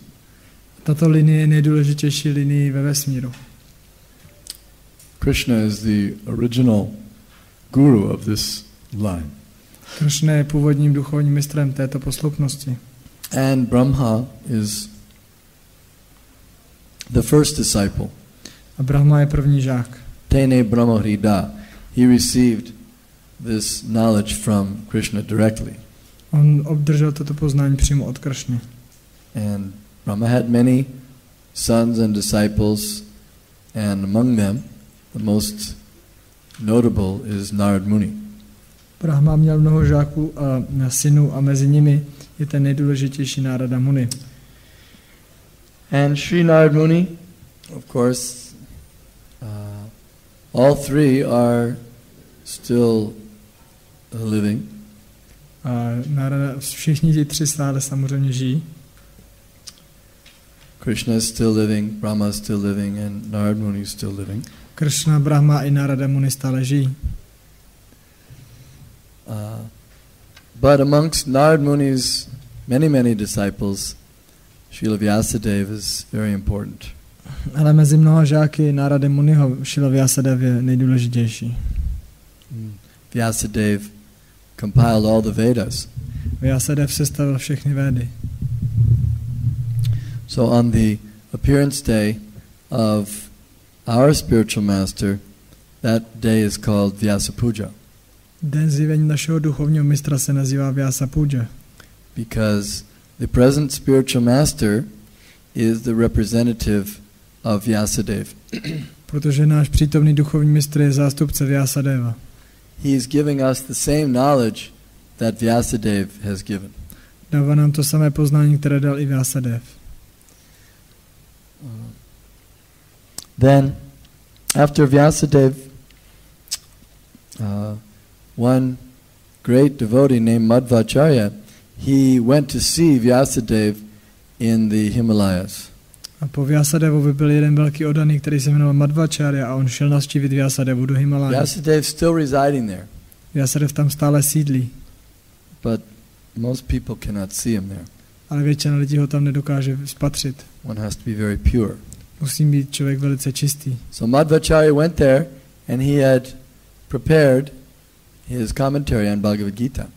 Tato linie je nejdůležitější linií ve vesmíru. Krishna is the original guru of this line. Krishna je původním duchovním mistrem této posloupnosti. And Brahma is the first disciple. A Brahma je první žák. Tene Brahma Hrida. He received this knowledge from Krishna directly. On obdržel toto poznání přímo od Krishny. And Brahma had many sons and disciples, and among them, the most notable is Narad Muni. Brahma měl mnoho žáků a synů a mezi nimi je ten nejdůležitější Narada Muni. And Sri Narad Muni, of course, all three are still living. A všichni ti tři stále samozřejmě žijí. Krishna is still living, Brahma is still living, and Narad Muni is still living. Krishna, Brahma i Narada Muni stále žijí. But amongst Narad Muni's many disciples, Srila Vyasadeva is very important. Ale mezi mnoha žáky Narada Muniho Srila Vyasadeva je nejdůležitější. Vyasadeva compiled all the Vedas. Vyasadeva sestavil všechny Védy. So on the appearance day of our spiritual master, that day is called Vyasa Puja. Den zjevení našeho duchovního mistra se nazývá Vyasa Puja. Because the present spiritual master is the representative of Vyasadeva. Protože náš přítomný duchovní mistr je zástupce Vyasadeva. He is giving us the same knowledge that Vyasadeva has given. Dává nám to samé poznání, které dal i Vyasadev. Then, after Vyasadeva, one great devotee named Madhvacharya, he went to see Vyasadeva in the Himalayas. A po Vyasadevovi byl jeden velký oddaný, který se jmenoval Madhvacharya a on šel navštívit Vyasadevu do Himaláje. Vyasadeva is still residing there. Vyasadev tam stále sídlí. But most people cannot see him there. Ale většina lidí ho tam nedokáže spatřit. One has to be very pure. Musí být člověk velice čistý. So Madhvacharya went there and he had prepared his commentary on Bhagavad Gita.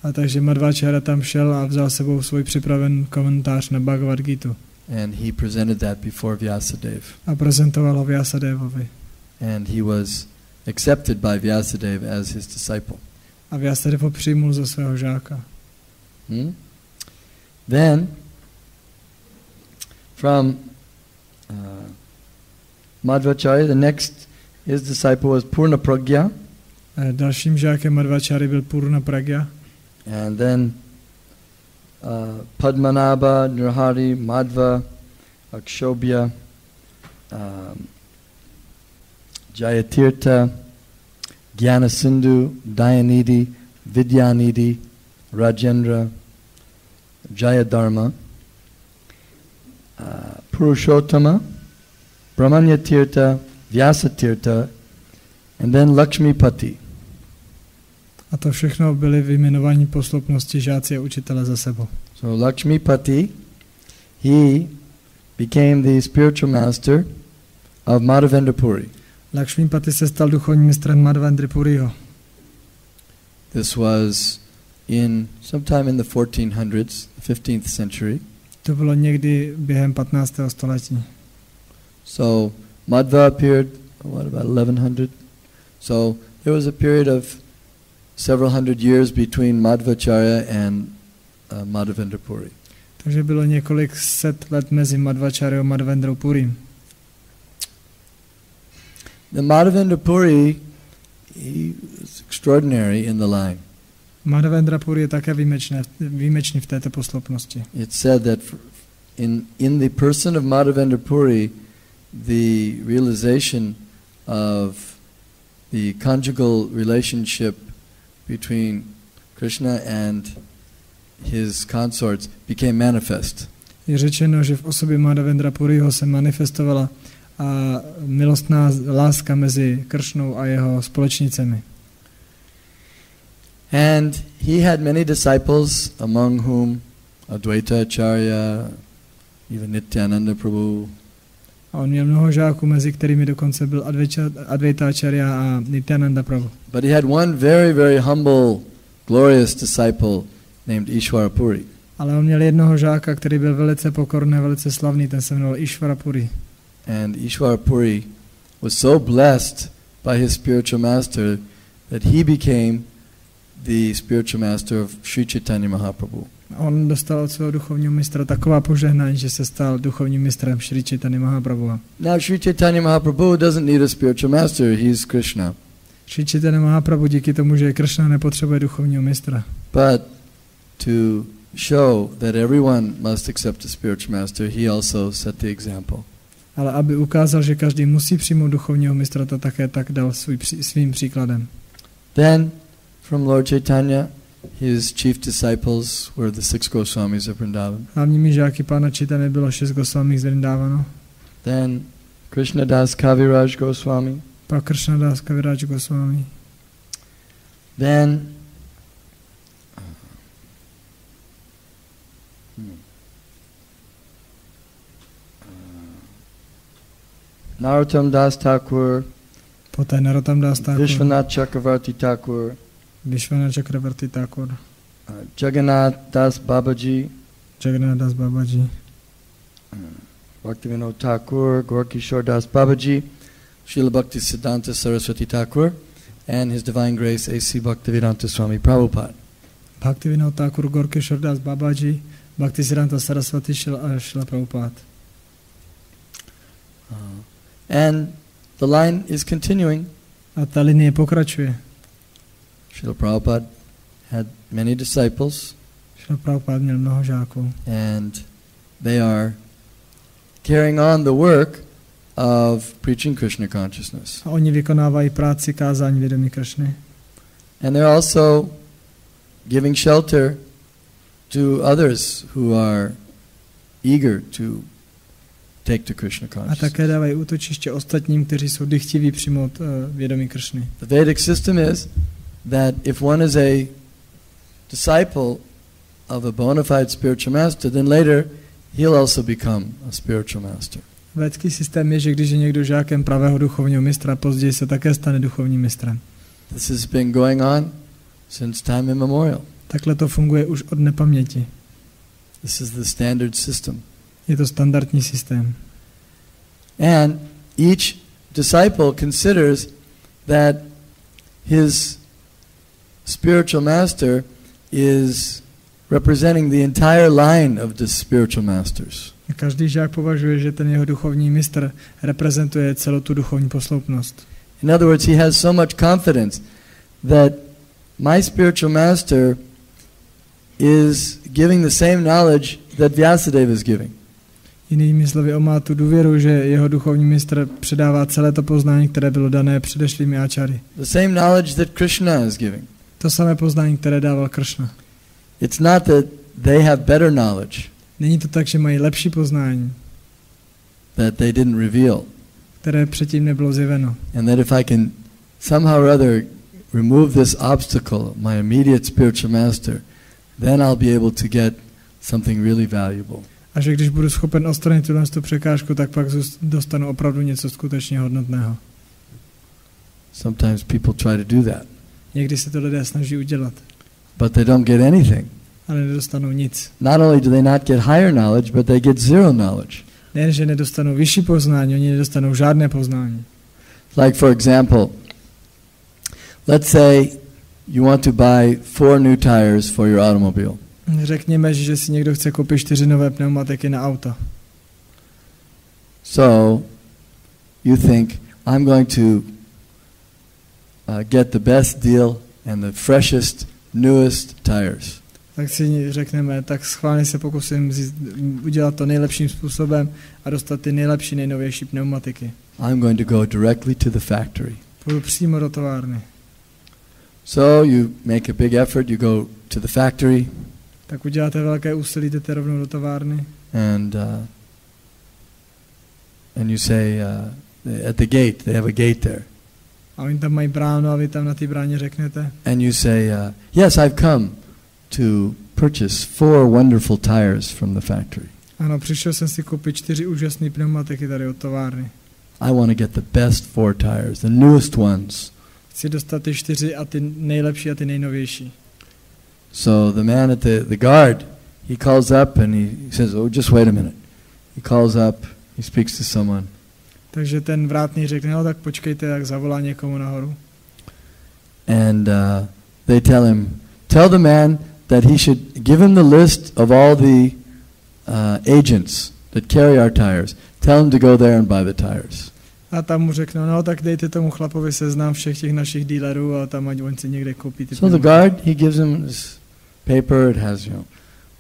A takže Madhvacharya tam šel a vzal sebou svůj připraven komentář na Bhagavad Gitu. And he presented that before Vyasadeva. A prezentoval ho Vyasadevovi. And he was accepted by Vyasadeva as his disciple. A Vyasadeva ho přijmul za svého žáka. Then, from Madhvacharya, the next his disciple was Purna Pragya. Dalším žákem Madhvacharya byl Purna Pragya. And then Padmanabha, Nrhari, Madhva, Akshobhya, Jayatirtha, Jnanasindhu, Dayanidhi, Vidyanidhi, Rajendra, Jayadharma, Purushottama, Brahmanyatirtha, Vyasatirtha, and then Lakshmipati. A to všechno byly vyjmenovaní posloupnosti žáci a učitele za sebou. So Lakshmipati, he became the spiritual master of Madhavendra Puri. Lakshmipati se stal duchovním mistrem Madhavendra Puriho. This was sometime in the 1400s, the 15th century. To bylo někdy během 15. století. So Madhva appeared, what, about 1100? So there was a period of several hundred years between Madhvacharya and Madhavendra Puri. Takže bylo několik set let mezi Madhvacharya a Madhavendra Purim. The Madhavendra Puri, he was extraordinary in the line. Madhavendra Puri je také výjimečný v této posloupnosti. It's said that in the person of Madhavendra Puri, the realization of the conjugal relationship between Krishna and his consorts became manifest. Je řečeno, že v osobě Madhavendra Puriho se manifestovala a milostná láska mezi Kršnou a jeho společnicemi. And he had many disciples, among whom Advaita Acharya, even Nityananda Prabhu. A on měl mnoho žáků, mezi kterými dokonce byl Advaita Acharya a Nityananda Prabhu. But he had one very, very humble, glorious disciple named Ishvara Puri. Ale on měl jednoho žáka, který byl velice pokorný, velice slavný, ten se jmenoval Ishvara Puri. And Ishvara Puri was so blessed by his spiritual master that he became the spiritual master of Sri Chaitanya Mahaprabhu. On dostal od svého duchovního mistra taková požehnání, že se stal duchovním mistrem Sri Chaitanya Mahaprabhu. Now Sri Chaitanya Mahaprabhu doesn't need a spiritual master, he's Krishna. Sri Chaitanya Mahaprabhu díky tomu, že je Krishna, nepotřebuje duchovního mistra. But to show that everyone must accept a spiritual master, he also set the example. Ale aby ukázal, že každý musí přijmout duchovního mistra, to také tak dal svým příkladem. Then from Lord Chaitanya, his chief disciples were the 6 Goswamis of Vrindavan. Hlavními žáky pána Chaitanya bylo 6 Goswami z Vrindavanu. Then Krishna Das Kaviraj Goswami. Pak Krishna Das Kaviraj Goswami. Then Narottam Das Thakur, poté Narottam Das Thakur, Vishwanath Chakravarti Thakur, Vishwanath Chakravarti Thakur, Jagannath Das Babaji, Jagannath Das Babaji, Bhaktivinoda Thakur, Gorkishore Das Babaji, Srila Bhakti Siddhanta Saraswati Thakur, and His Divine Grace A.C. Bhaktivedanta Swami Prabhupada. Bhaktivinoda Thakur, Gorkishore Das Babaji, Bhakti Siddhanta Saraswati Srila Prabhupada. And the line is continuing. A ta linie pokračuje. Srila Prabhupada had many disciples. Srila Prabhupada měl mnoho žáků. And they are carrying on the work of preaching Krishna consciousness. A oni vykonávají práci kázání vědomí Kršny. And they're also giving shelter to others who are eager to take to Krishna A consciousness. také dávají útočiště ostatním, kteří jsou dychtiví přijmout vědomí Kršny. The Vedic system is that if one is a disciple of a bona fide spiritual master, then later he'll also become a spiritual master. Védský systém je, že když je někdo žákem pravého duchovního mistra, později se také stane duchovním mistrem. This has been going on since time immemorial. Takhle to funguje už od nepaměti. This is the standard system. Je to standardní systém. And each disciple considers that his spiritual master is representing the entire line of the spiritual masters. Každý žák považuje, že ten jeho duchovní mistr reprezentuje celou tu duchovní posloupnost. In other words, he has so much confidence that my spiritual master is giving the same knowledge that Vyasadeva is giving. Jinými slovy, on má tu důvěru, že jeho duchovní mistr předává celé to poznání, které bylo dané předešlými áčary. The same knowledge that Krishna is giving. To samé poznání, které dával Krishna. It's not that they have better knowledge. Není to tak, že mají lepší poznání, that they didn't reveal. které předtím nebylo zjeveno. And that if I can somehow or other remove this obstacle, my immediate spiritual master, then I'll be able to get something really valuable. A že když budu schopen odstranit tu překážku, tak pak dostanu opravdu něco skutečně hodnotného. Sometimes people try to do that. Někdy se to lidé snaží udělat. But they don't get anything. Ale nedostanou nic. Not only do they not get higher knowledge, but they get zero knowledge. Nejen, že nedostanou vyšší poznání, oni nedostanou žádné poznání. Like for example, let's say you want to buy 4 new tires for your automobile. Řekněme, že si někdo chce koupit 4 nové pneumatiky na auto. So you think, I'm going to get the best deal and the freshest, newest tires. Tak si řekneme, tak schválně se pokusím udělat to nejlepším způsobem a dostat ty nejlepší, nejnovější pneumatiky. I'm going to go directly to the factory. Půjdu přímo do továrny. So you make a big effort, you go to the factory. Tak uděláte velké úsilí, jdete rovnou do továrny. And you say at the gate, they have a gate there. A oni tam mají bránu a vy tam na té bráně řeknete. And you say, yes, I've come to purchase 4 wonderful tires from the factory. Ano, přišel jsem si koupit 4 úžasné pneumatiky tady od továrny. I want to get the best 4 tires, the newest ones. Chci dostat ty 4 a ty nejlepší a ty nejnovější. So the man at the guard, he calls up and he says, oh, just wait a minute. He calls up, he speaks to someone. Takže ten vrátný řekne, no tak počkejte, jak zavolá někomu nahoru. And they tell him, tell the man that he should give him the list of all the agents that carry our tires. Tell him to go there and buy the tires. A tam mu řeknou, no tak dejte tomu chlapovi seznam všech těch našich dealerů a tam ať on si někde koupí ty. So the guard, he gives him this paper. It has,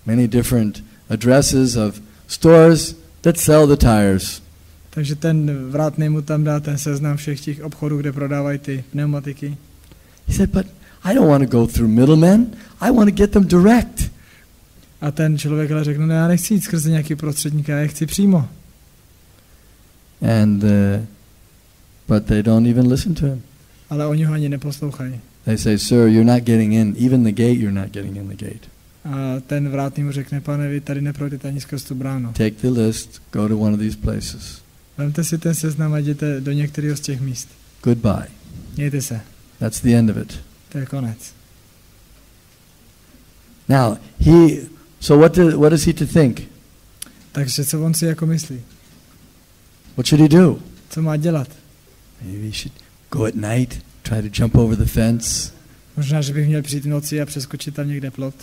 many different addresses of stores that sell the tires. Takže ten vrátný mu tam dá ten seznam všech těch obchodů, kde prodávají ty pneumatiky. He said, but I don't want to go through middlemen. I want to get them direct. A ten člověk ale řekl, no já nechci jít skrze nějaký prostředník, já je chci přímo. And but they don't even listen to him. Ale oni ho ani neposlouchají. They say, sir, you're not getting in. Even the gate, you're not getting in the gate. A ten vrátný mu řekne, pane, vy tady neprojdete ani skrz tu bránu. Take the list, go to one of these places. Vemte si ten seznam a jděte do některého z těch míst. Goodbye. Mějte se. That's the end of it. To je konec. Now, what does he to think? Takže co on si jako myslí? What should he do? Co má dělat? Maybe he should go at night, try to jump over the fence. Možná, že bych měl přijít v noci a přeskočit tam někde plot.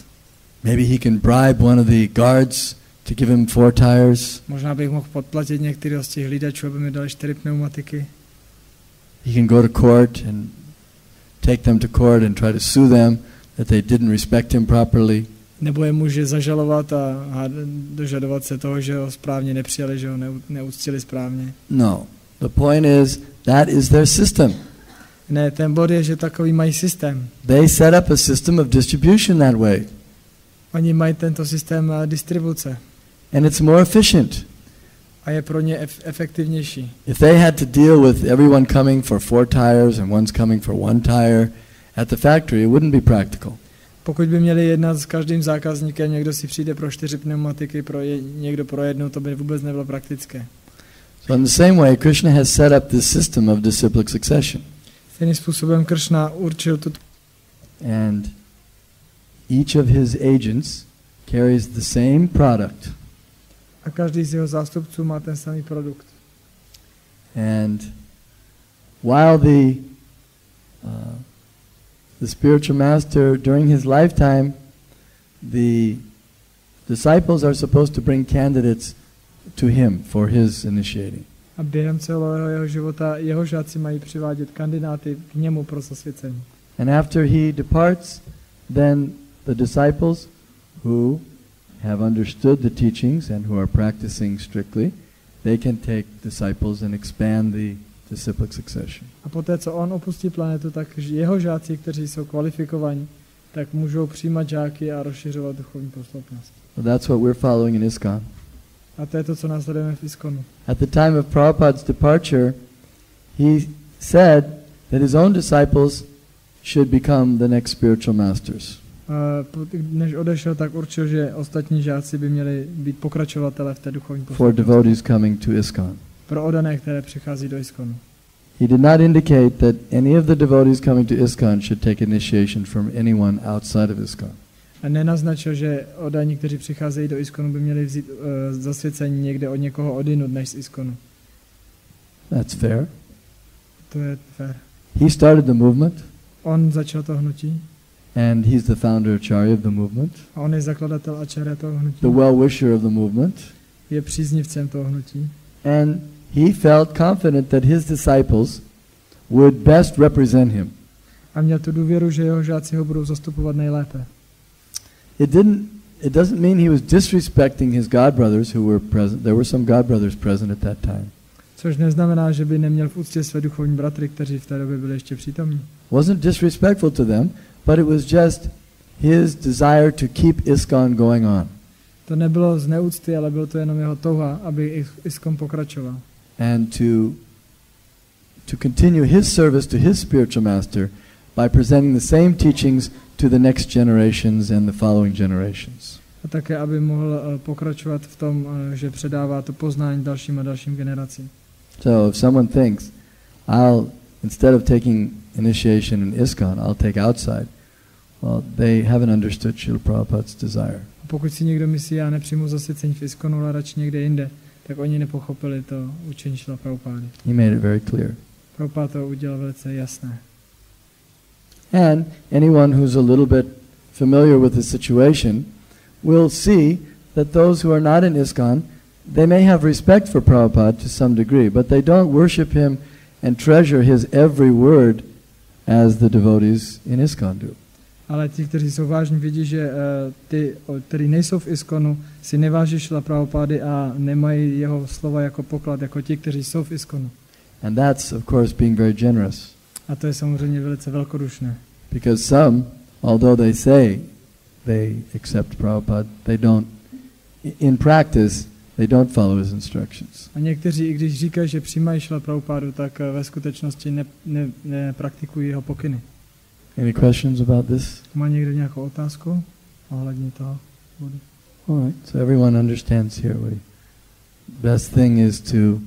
Maybe he can bribe one of the guards to give him 4 tires. Možná bych mohl podplatit některého z těch hlídačů, aby mi dali 4 pneumatiky. He can go to court and take them to court and try to sue them that they didn't respect him properly. Nebo je může zažalovat a dožadovat se toho, že ho správně nepřijali, že ho neuctili správně. No. The point is, that is their system. Ne, ten bod je, že takový mají systém. They set up a system of distribution that way. Oni mají tento systém distribuce. And it's more efficient. A je pro ně efektivnější. If they had to deal with everyone coming for 4 tires and one's coming for 1 tire at the factory, it wouldn't be practical. Pokud by měli jednat s každým zákazníkem, někdo si přijde pro 4 pneumatiky, někdo pro 1, to by vůbec nebylo praktické. So in the same way, Krishna has set up this system of disciplic succession. Stejným způsobem Krishna určil tu. And each of his agents carries the same product. A každý z jeho zástupců má ten samý produkt. And while the spiritual master during his lifetime the disciples are supposed to bring candidates to him for his initiating. A během celého jeho života jeho žáci mají přivádět kandidáty k němu pro zasvěcení. And after he departs, then the disciples who have understood the teachings and who are practicing strictly, they can take disciples and expand the disciplic succession. A poté, co on opustí planetu, tak jeho žáci, kteří jsou kvalifikovaní, tak můžou přijímat žáky a rozšiřovat duchovní posloupnost. So that's what we're following in ISKCON. A to je to, co následujeme v ISKCONu. At the time of Prabhupada's departure, he said that his own disciples should become the next spiritual masters. Než odešel, tak určil, že ostatní žáci by měli být pokračovatele v té duchovní For posloupnosti. devotees coming to ISKCON. Pro oddané, které přichází do ISKCONu. He did not indicate that any of the devotees coming to ISKCON should take initiation from anyone outside of ISKCON. A nenaznačil, že oddaní, kteří přicházejí do ISKCONu, by měli vzít zasvěcení někde od někoho odinut než z ISKCONu. That's fair. To je fair. He started the movement, On začal to hnutí and he's the founder Acharya of the movement, a on je zakladatel Acharya toho hnutí. the well-wisher of the movement, Je příznivcem toho hnutí. and he felt confident that his disciples would best represent him. A měl tu důvěru, že jeho žáci ho budou zastupovat nejlépe. It doesn't mean he was disrespecting his godbrothers who were present. There were some godbrothers present at that time. Což neznamená, že by neměl v úctě své duchovní bratry, kteří v té době byli ještě přítomní. Wasn't disrespectful to them, but it was just his desire to keep ISKCON going on. To nebylo z neúcty, ale bylo to jenom jeho touha, aby ISKCON pokračoval. And to continue his service to his spiritual master by presenting the same teachings to the next generations and the following generations. A také, aby mohl pokračovat v tom, že předává to poznání dalším a dalším generacím. So if someone thinks, instead of taking initiation in ISKCON, I'll take outside, well, they haven't understood Srila Prabhupada's desire. A pokud si někdo myslí, já nepřijmu zasvěcení v ISKCONu, ale radši někde jinde, tak oni nepochopili to učení Srila Prabhupády. He made it very clear. Prabhupáda to udělal velice jasné. And anyone who's a little bit familiar with the situation will see that those who are not in ISKCON, they may have respect for Prabhupada to some degree, but they don't worship him and treasure his every word as the devotees in ISKCON do. Ale ti, kteří jsou vážní, vidí, že ty, kteří nejsou v ISKCONu, si neváží Srila Prabhupády a nemají jeho slova jako poklad, jako ti, kteří jsou v ISKCONu. And that's, of course, being very generous. A to je samozřejmě velice velkodušné. Because some, although they say they accept Prabhupada, they don't, in practice, they don't follow his instructions. A někteří, i když říkají, že přijímají Srila Prabhupádu, tak ve skutečnosti nepraktikují jeho pokyny. Any questions about this? Má někdo nějakou otázku ohledně toho bodu? All right, so everyone understands here. Best thing is to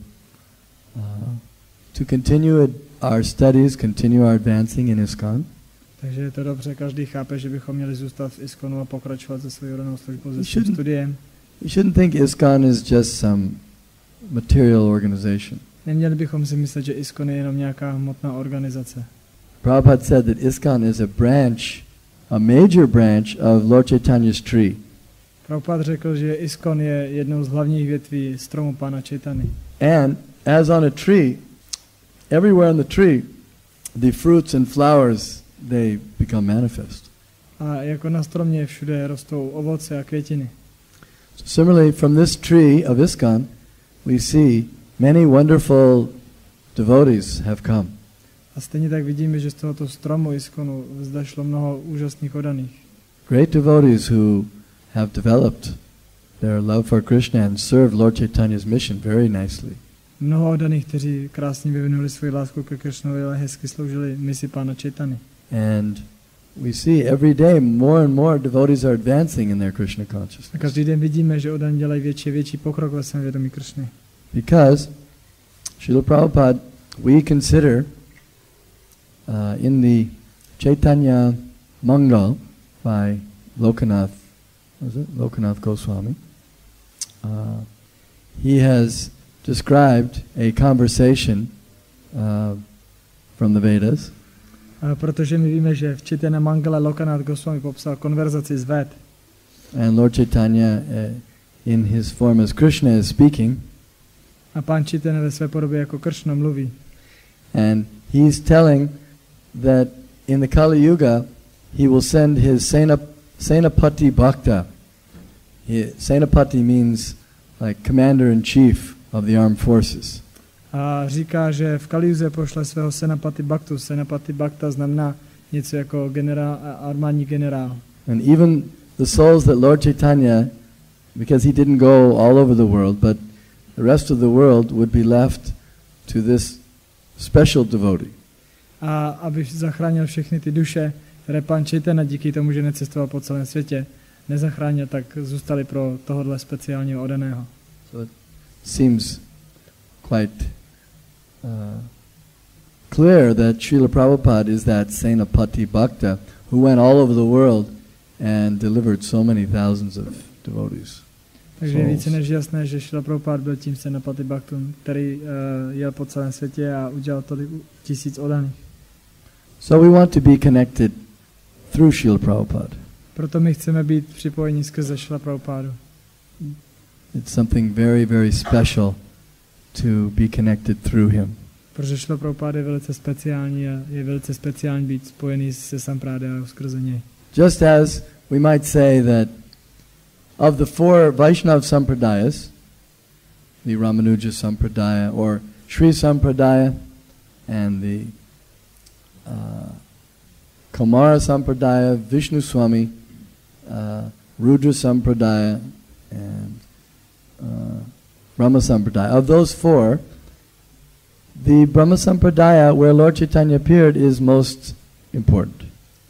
continue our studies, continue our advancing in ISKCON. Takže je to dobře, každý chápe, že bychom měli zůstat v ISKCONu a pokračovat se svou oddanou službou, se svým studiem. You shouldn't think ISKCON is just some material organization. Neměli bychom si myslet, že ISKCON je jenom nějaká hmotná organizace. Prabhupada said that ISKCON is a major branch of Lord Chaitanya's tree. Prabhupada řekl, že ISKCON je jednou z hlavních větví stromu Pána Chaitany. And as on a tree, everywhere on the tree, the fruits and flowers, they become manifest. A jako na stromě všude rostou ovoce a květiny. So similarly, from this tree of ISKCON, we see many wonderful devotees have come. A stejně tak vidíme, že z tohoto stromu ISKCONu vzešlo mnoho úžasných oddaných. Great devotees who have developed their love for Krishna and served Lord Chaitanya's mission very nicely. Mnoho oddaných, kteří krásně vyvinuli svoji lásku ke Krishnovi, ale hezky sloužili misi Pána Chaitany. And we see every day more and more devotees are advancing in their Krishna A consciousness. každý den vidíme, že oddaní dělají větší pokrok ve svém vědomí Krishny. Because Srila Prabhupada, we consider in the Chaitanya Mangal by Lokanath Goswami, he has described a conversation from the Vedas. Protože my víme, že v Chaitanya Mangale Lokanath Goswami popsal konverzaci z Ved. And Lord Chaitanya, in his form as Krishna, is speaking. A Pán Chaitanya ve své podobě jako Krishna mluví. And he's telling that in the Kali Yuga, he will send his Senapati Bhakta. Senapati means like commander-in-chief of the armed forces. A říká, že v Kaliuze pošle svého Senapati Bhaktu. Senapati Bhakta znamená něco jako armádní generál. And even the souls that Lord Chaitanya, because he didn't go all over the world, but the rest of the world would be left to this special devotee. A aby zachránil všechny ty duše, které Pán Chaitanya díky tomu, že necestoval po celém světě, nezachránil, tak zůstali pro tohohle speciálního odaného. So it seems quite clear that Srila Prabhupada is that Senapati Bhakta who went all over the world and delivered so many thousands of devotees. Takže je více než jasné, že Srila Prabhupada byl tím Senapati Bhaktum, který jel po celém světě a udělal tolik tisíc odaných. So we want to be connected through Srila Prabhupada. Proto my chceme být připojeni skrze Srila Prabhupádu. It's something very, very special to be connected through him. Protože Srila Prabhupada je velice speciální a je velice speciální být spojený se Sampradayou skrze něj. Just as we might say that of the 4 Vaishnava Sampradayas, the Ramanuja Sampradaya or Sri Sampradaya and the Kumara Sampradaya, Vishnu Swami, Rudra Sampradaya and Brahma Sampradaya. Of those 4, the Brahma Sampradaya where Lord Chaitanya appeared is most important.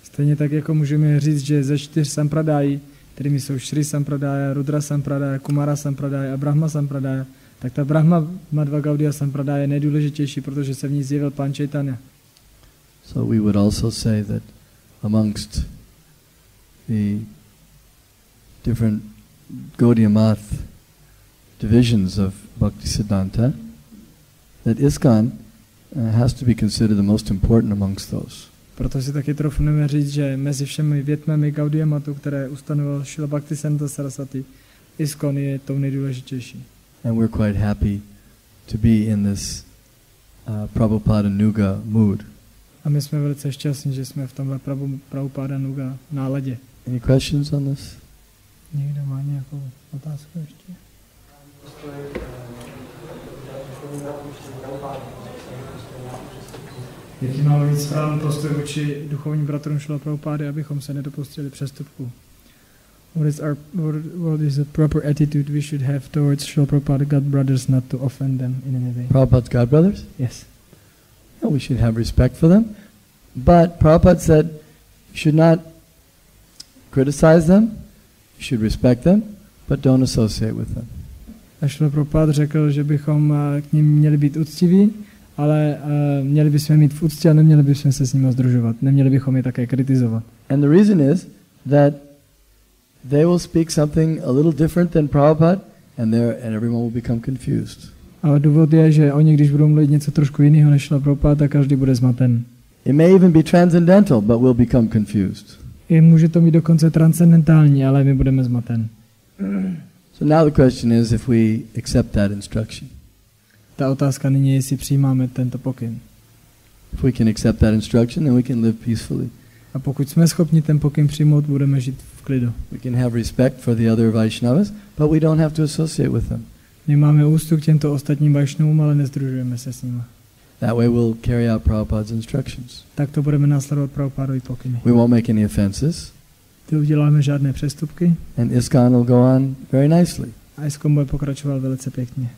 Stejně tak jako můžeme říct, že ze 4 Sampradají, kterými jsou Sri Sampradaya, Rudra Sampradaya, Kumara Sampradaya a Brahma Sampradaya, tak ta Brahma Madhva Gaudiya Sampradaya je nejdůležitější, protože se v ní zjevil Pán Chaitanya. So we would also say that amongst the different Gaudiya Math divisions of Bhaktisiddhanta, that ISKCON has to be considered the most important amongst those. Proto si taky trofneme říct, že mezi všemi větmemi Gaudiya Mathu, které ustanovil Srila Bhaktisiddhanta Saraswati, ISKCON je tou nejdůležitější. And we're quite happy to be in this Prabhupada Nuga mood. A my jsme velice šťastní, že jsme v tomhle Prabhupada Nuga náladě. Any questions on this? Někdo má nějakou otázku ještě? Jaký máme víc správný postoj vůči duchovním bratrům Šrila Prabhupády, abychom se nedopustili přestupků? What is the proper attitude we should have towards Srila Prabhupada God brothers, not to offend them in any way? Prabhupada's God brothers? Yes. No, we should have respect for them. But Prabhupada said you should not criticize them, you should respect them, but don't associate with them. A Srila Prabhupada řekl, že bychom k nim měli být úctiví, ale měli bychom mít v úctě a neměli bychom se s nimi združovat. Neměli bychom je také kritizovat. And the reason is that they will speak something a little different than Prabhupada and everyone will become confused. Ale důvod je, že oni, když budou mluvit něco trošku jiného než Srila Prabhupada, tak každý bude zmaten. It may even be transcendental, but we'll become confused. I může to být dokonce transcendentální, ale my budeme zmaten. So now the question is if we accept that instruction. Ta otázka nyní je, jestli přijímáme tento pokyn. If we can accept that instruction, then we can live peacefully. A pokud jsme schopni ten pokyn přijmout, budeme žít v klidu. We can have respect for the other Vaishnavas, but we don't have to associate with them. My máme úctu k těmto ostatním Vaishnavům, ale nezdružujeme se s nimi. That way we'll carry out Prabhupada's instructions. Tak to budeme následovat Prabhupádovy pokyny. We won't make any offenses. Ty uděláme žádné přestupky. And ISKCON will go on very nicely. A ISKCON bude pokračovat velice pěkně.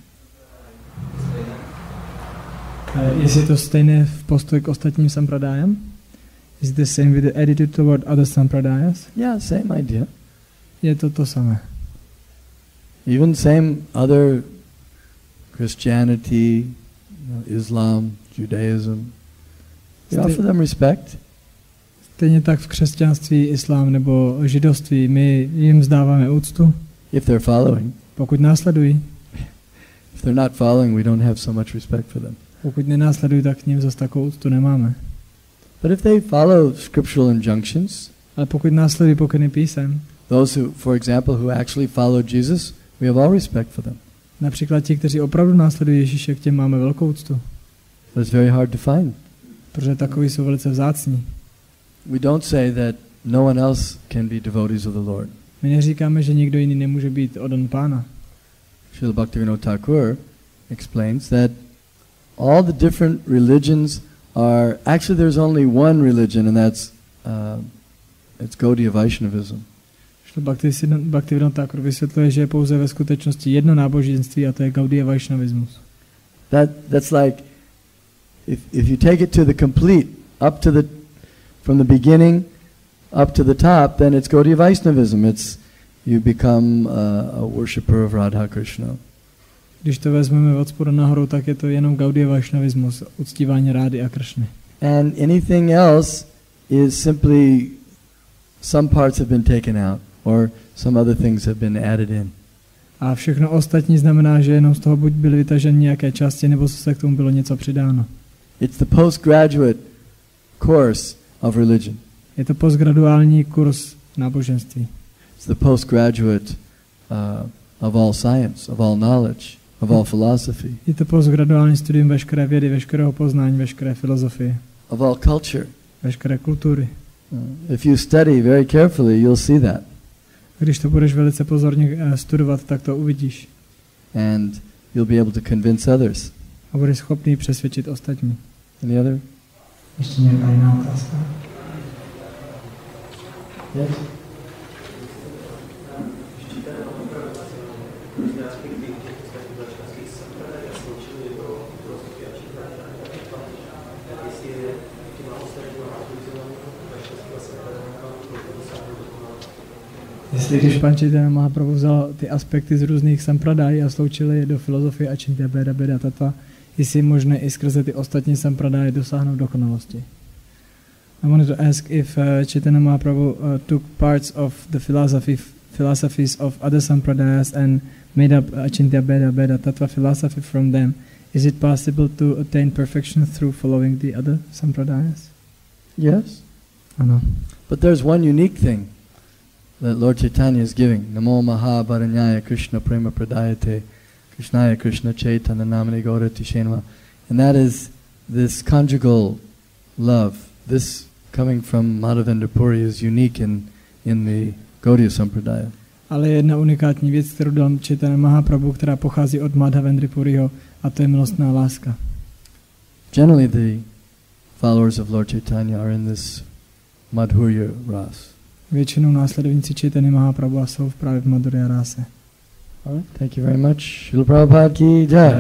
Jestli je to stejné v postoji k ostatním sampradájám? Is it the same with the attitude toward other sampradayas? Yeah, same idea. Je to samé. Even same other Christianity, Islam, Judaism. We offer them respect. Stejně tak v křesťanství, islám nebo židovství, my jim vzdáváme úctu. If they're following. Pokud následují. If they're not following, we don't have so much respect for them. Pokud nenásledují, tak k nim zase takovou úctu nemáme. But if they follow scriptural injunctions, ale pokud následují pokyny písem, Those who, for example, who actually followed Jesus, we have all respect for them. Například ti, kteří opravdu následují Ježíše, k těm máme velkou úctu. But it's very hard to find. Protože takoví jsou velice vzácní. We don't say that no one else can be devotees of the Lord. My neříkáme, že nikdo jiný nemůže být oddan Pána. Srila Bhaktivinoda Thakur explains that all the different religions are, actually there's only one religion, and that's it's Gaudiya Vaishnavism. Bhaktivinoda Thakur vysvětluje, že je pouze ve skutečnosti jedno náboženství a to je Gaudiya Vaishnavismus. That's like if you take it to the complete, up to the from the beginning up to the top, then it's Gaudiya Vaishnavism. You become a worshipper of Radha Krishna. Když to vezmeme od spodu nahoru, tak je to jenom Gaudiya Vaishnavismus, uctívání Rády a Kršny. And anything else is simply some parts have been taken out or some other things have been added in. A všechno ostatní znamená, že jenom z toho buď byly vytaženy nějaké části, nebo se k tomu bylo něco přidáno. It's the postgraduate course of religion. Je to postgraduální kurz náboženství. It's the postgraduate of all science, of all knowledge, of all philosophy. Je to postgraduální studium veškeré vědy, veškerého poznání, veškeré filozofie. Of all culture. Veškeré kultury. If you study very carefully, you'll see that. Když to budeš velice pozorně studovat, tak to uvidíš. And you'll be able to convince others. A budeš schopný přesvědčit ostatní. Any other? Ještě nějaká jiná otázka? Yes. Jestli když Pan Chaitanya Mahaprabhu vzal ty aspekty z různých sampradájí a sloučil je do filozofie a čintya beda beda tattva, jestli je možné i skrze ty ostatní sampradáje dosáhnout dokonalosti. I wanted to ask if Chaitanya Mahaprabhu took parts of the philosophies of other sampradayas and made up Achintya Beda Beda Tattva philosophy from them. Is it possible to attain perfection through following the other sampradayas? Yes. Ano. But there's one unique thing that Lord Chaitanya is giving. Namo Mahabharanyaya Krishna Prema Pradayate Krishnaya Krishna Chaitanya Namani Gaurati Shenva. And that is this conjugal love. This coming from Madhavendra Puri is unique in the Gaudiya Sampradaya. Ale jedna unikátní věc, kterou dal Chaitanya Mahaprabhu, která pochází od Madhavendra Puriho, a to je milostná láska. Generally the followers of Lord Chaitanya are in this Madhurya Ras. Většinou následovníci Chaitanya Mahaprabhu jsou právě v Madhurya Rase. All right, thank you very much. Srila Prabhupada ki jai.